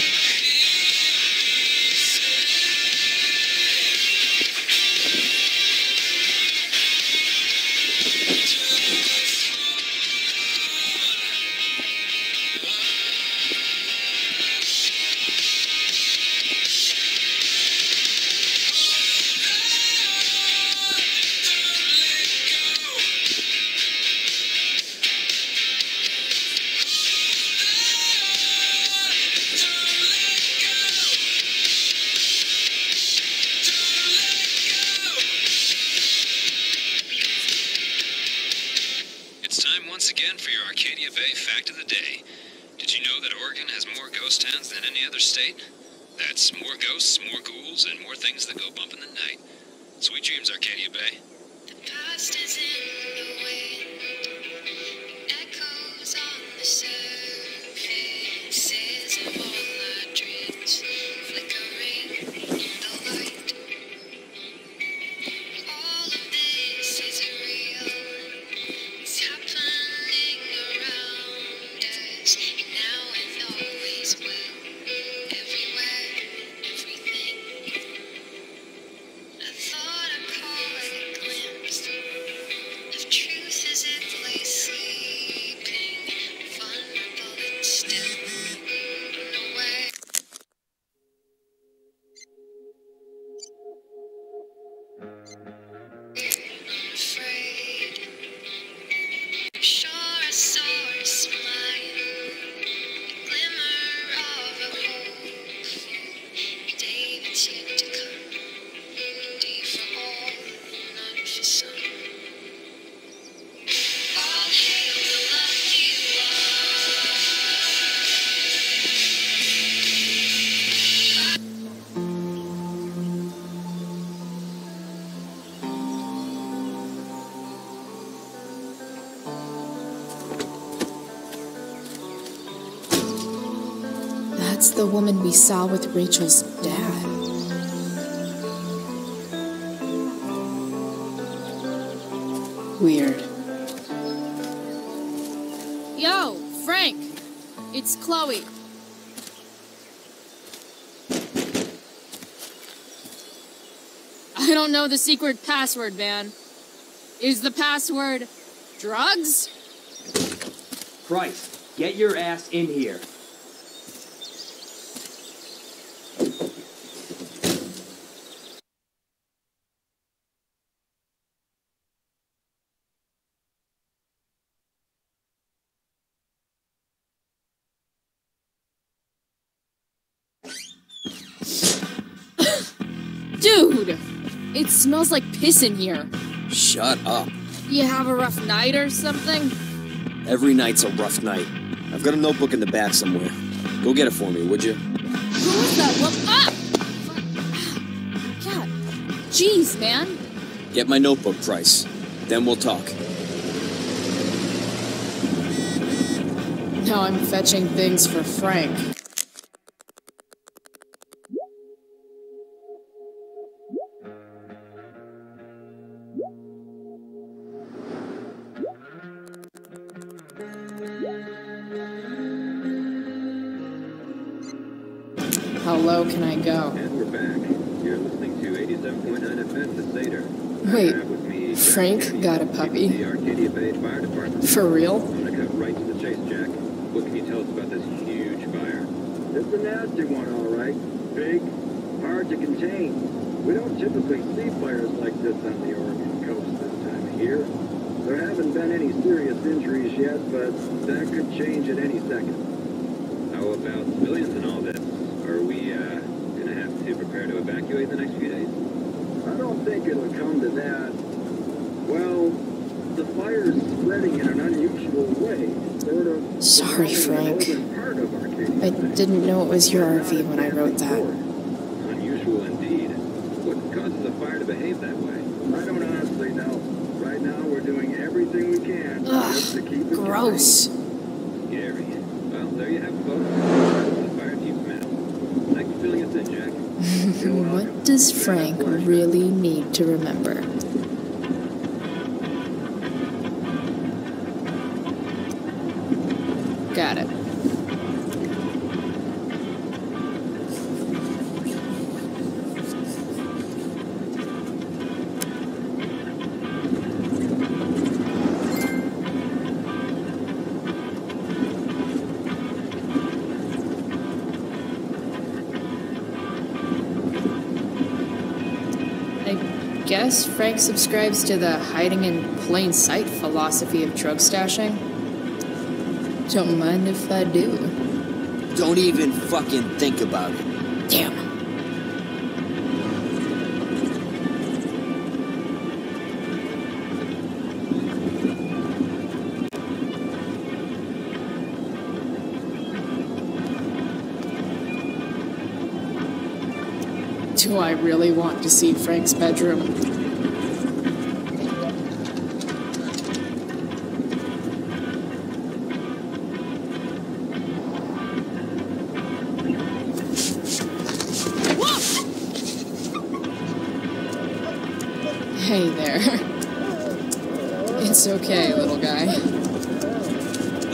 again for your Arcadia Bay fact of the day. Did you know that Oregon has more ghost towns than any other state? That's more ghosts, more ghouls, and more things that go bump in the night. Sweet dreams, Arcadia Bay. The past is in the wind, echoes on the surfaces of all our dreams, flickering in the light. All of this is real, it's happening around us, and now and always will, everywhere, everything. I thought I caught a glimpse of truth as it lay sleeping, vulnerable and still, unaware. Unafraid. Sure, I saw her smile, a glimmer of a hopeful day that's yet to come. A day for all, none for some. All hail the lucky That's the woman we saw with Rachel's dad. Weird. Yo, Frank! It's Chloe. I don't know the secret password, man. Is the password drugs? Christ, get your ass in here. Dude! It smells like piss in here. Shut up. You have a rough night or something? Every night's a rough night. I've got a notebook in the back somewhere. Go get it for me, would you? Who is that? Well, ah! God. Jeez, man. Get my notebook, Price. Then we'll talk. Now I'm fetching things for Frank. How low can I go? And we're back. You're listening to 87.9 FM to Seder. Wait, Frank got a puppy? The Arcadia Bay Fire Department. For real? I'm gonna cut right to the chase, Jack. What can you tell us about this huge fire? It's a nasty one, all right. Big, hard to contain. We don't typically see fires like this on the Oregon coast this time of year. There haven't been any serious injuries yet, but that could change at any second. How about civilians and all this? Are we gonna have to prepare to evacuate the next few days? I don't think it'll come to that. Well, the fire's spreading in an unusual way, sort of. Sorry, Frank. I didn't know it was your RV when I wrote that. Unusual indeed. What causes a fire to behave that way? I don't honestly know. Right now, we're doing everything we can just to keep it gross. Scary. Well, there you have it, folks. The fire chief's man. Thanks for filling us in, Jack. What does Frank really need to remember? Got it. I guess Frank subscribes to the hiding in plain sight philosophy of drug stashing. Don't mind if I do. Don't even fucking think about it. Damn. Do I really want to see Frank's bedroom? Hey there. It's okay, little guy.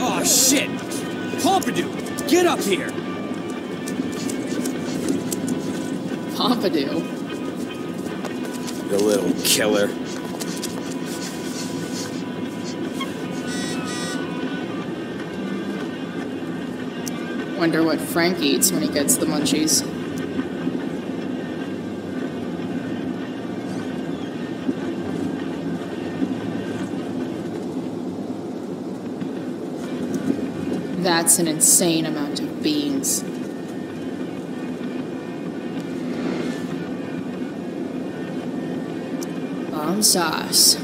Oh, shit! Pompidou, get up here! Pompidou? The little killer. Wonder what Frank eats when he gets the munchies. That's an insane amount of beans. Bomb sauce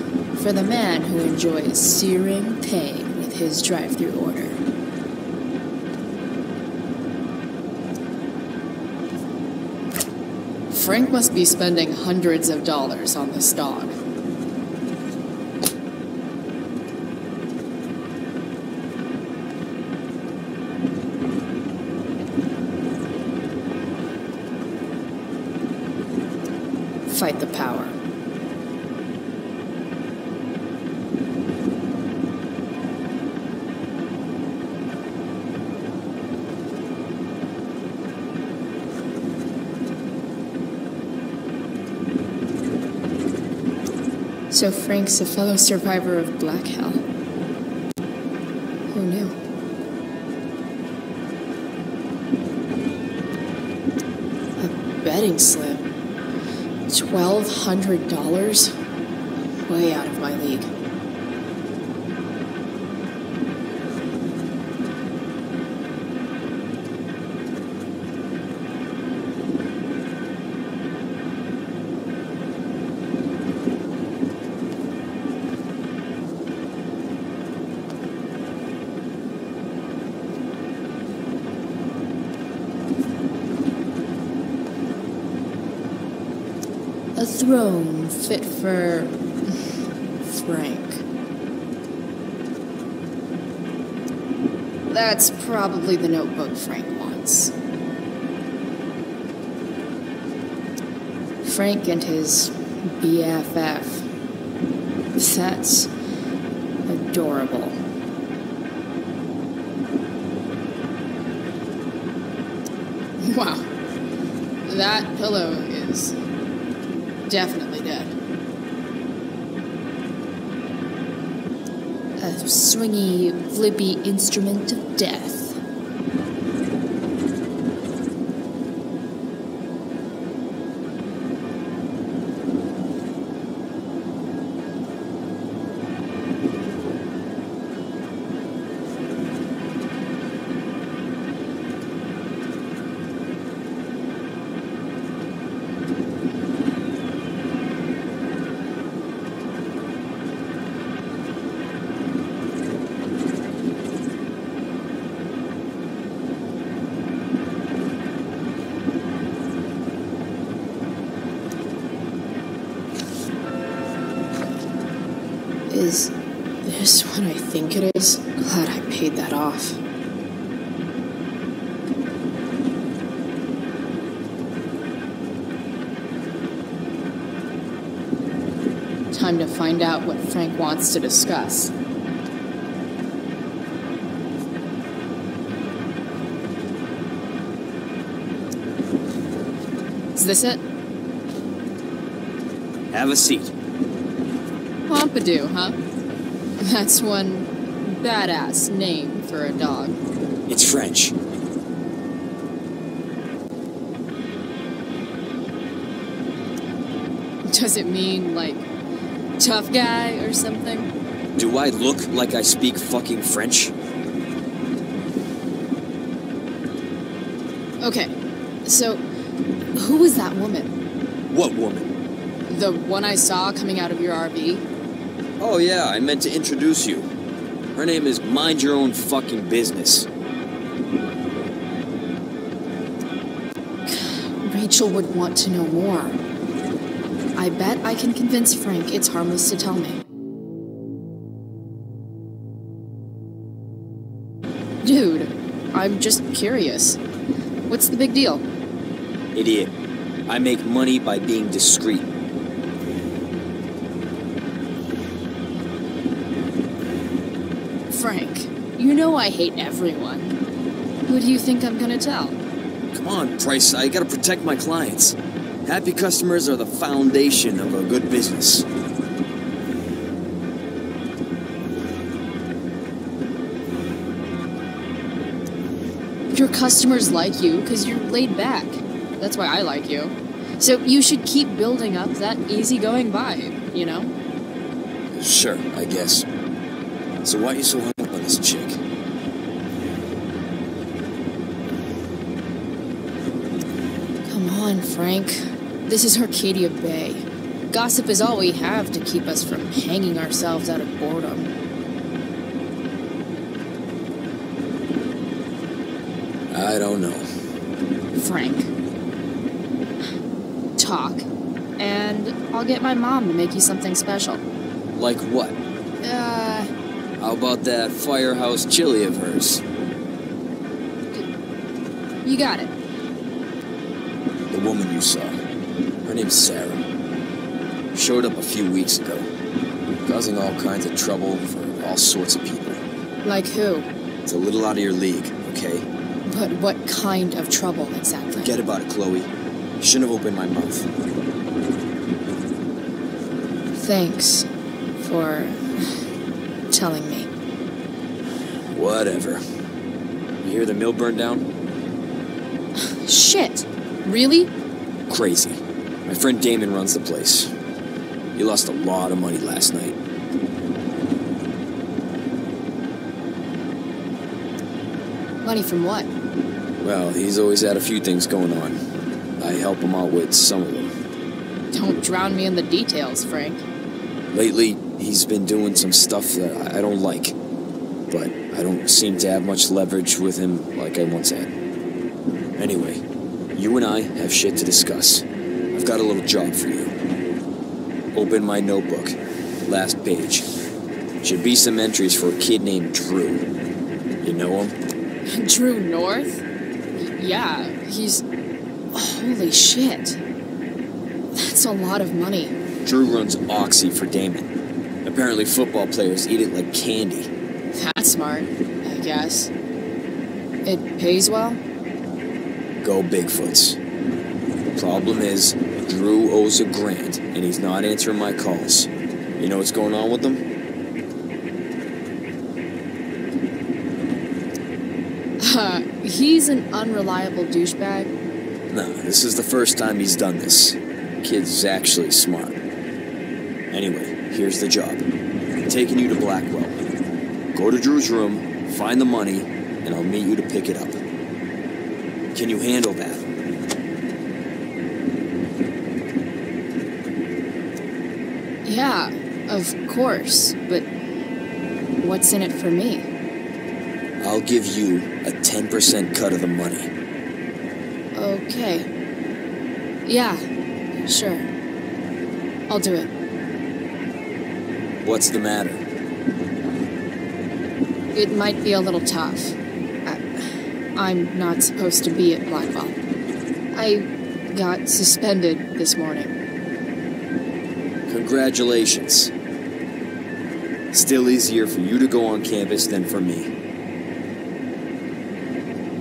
for the man who enjoys searing pain with his drive-thru order. Frank must be spending hundreds of dollars on this dog. Fight the power. So Frank's a fellow survivor of Black Hell. Who knew? A betting slip. $1,200? Way out of my league. A throne fit for Frank. That's probably the notebook Frank wants. Frank and his BFF. That's adorable. Wow. That pillow is definitely dead. A swingy, flippy instrument of death. Is this what I think it is? Glad I paid that off. Time to find out what Frank wants to discuss. Is this it? Have a seat. Pompidou, huh? That's one badass name for a dog. It's French. Does it mean, like, tough guy or something? Do I look like I speak fucking French? Okay, so who was that woman? What woman? The one I saw coming out of your RV? Oh yeah, I meant to introduce you. Her name is Mind Your Own Fucking Business. Rachel would want to know more. I bet I can convince Frank it's harmless to tell me. Dude, I'm just curious. What's the big deal? Idiot. I make money by being discreet. Frank, you know I hate everyone. Who do you think I'm gonna tell? Come on, Price, I gotta protect my clients. Happy customers are the foundation of a good business. Your customers like you because you're laid back. That's why I like you. So you should keep building up that easygoing vibe, you know? Sure, I guess. So why are you so hung up on this chick? Come on, Frank. This is Arcadia Bay. Gossip is all we have to keep us from hanging ourselves out of boredom. I don't know. Frank. Talk, and I'll get my mom to make you something special. Like what? How about that firehouse chili of hers? You got it. The woman you saw. Her name's Sarah. Showed up a few weeks ago. Causing all kinds of trouble for all sorts of people. Like who? It's a little out of your league, okay? But what kind of trouble exactly? Forget about it, Chloe. Shouldn't have opened my mouth. Thanks for telling me. Whatever. You hear the mill burned down? Shit! Really? Crazy. My friend Damon runs the place. He lost a lot of money last night. Money from what? Well, he's always had a few things going on. I help him out with some of them. Don't drown me in the details, Frank. Lately, he's been doing some stuff that I don't like. But I don't seem to have much leverage with him like I once had. Anyway, you and I have shit to discuss. I've got a little job for you. Open my notebook. Last page. Should be some entries for a kid named Drew. You know him? Drew North? Yeah, he's... Holy shit. That's a lot of money. Drew runs Oxy for Damon. Apparently football players eat it like candy. That's smart, I guess. It pays well? Go Bigfoots. Problem is, Drew owes $1,000, and he's not answering my calls. You know what's going on with him? He's an unreliable douchebag. No, this is the first time he's done this. Kid's actually smart. Anyway, here's the job. I'm taking you to Blackwell. Go to Drew's room, find the money, and I'll meet you to pick it up. Can you handle that? Yeah, of course, but what's in it for me? I'll give you a 10% cut of the money. Okay. Yeah, sure. I'll do it. What's the matter? It might be a little tough. I'm not supposed to be at Blackwell. I got suspended this morning. Congratulations. Still easier for you to go on campus than for me.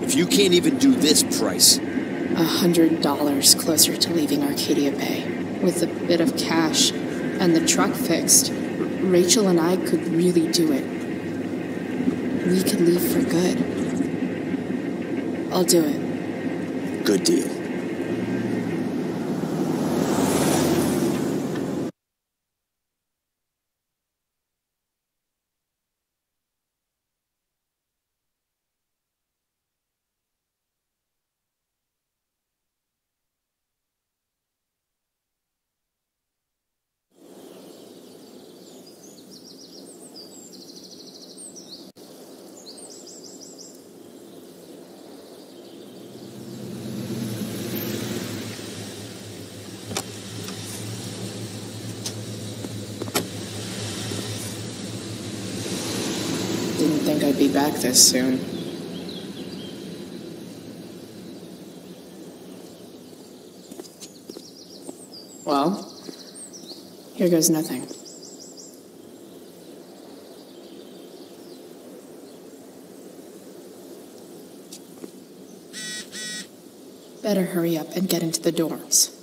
If you can't even do this price... $100 closer to leaving Arcadia Bay. With a bit of cash and the truck fixed, Rachel and I could really do it. We could leave for good. I'll do it. Good deal. Didn't think I'd be back this soon. Well, here goes nothing. Better hurry up and get into the dorms.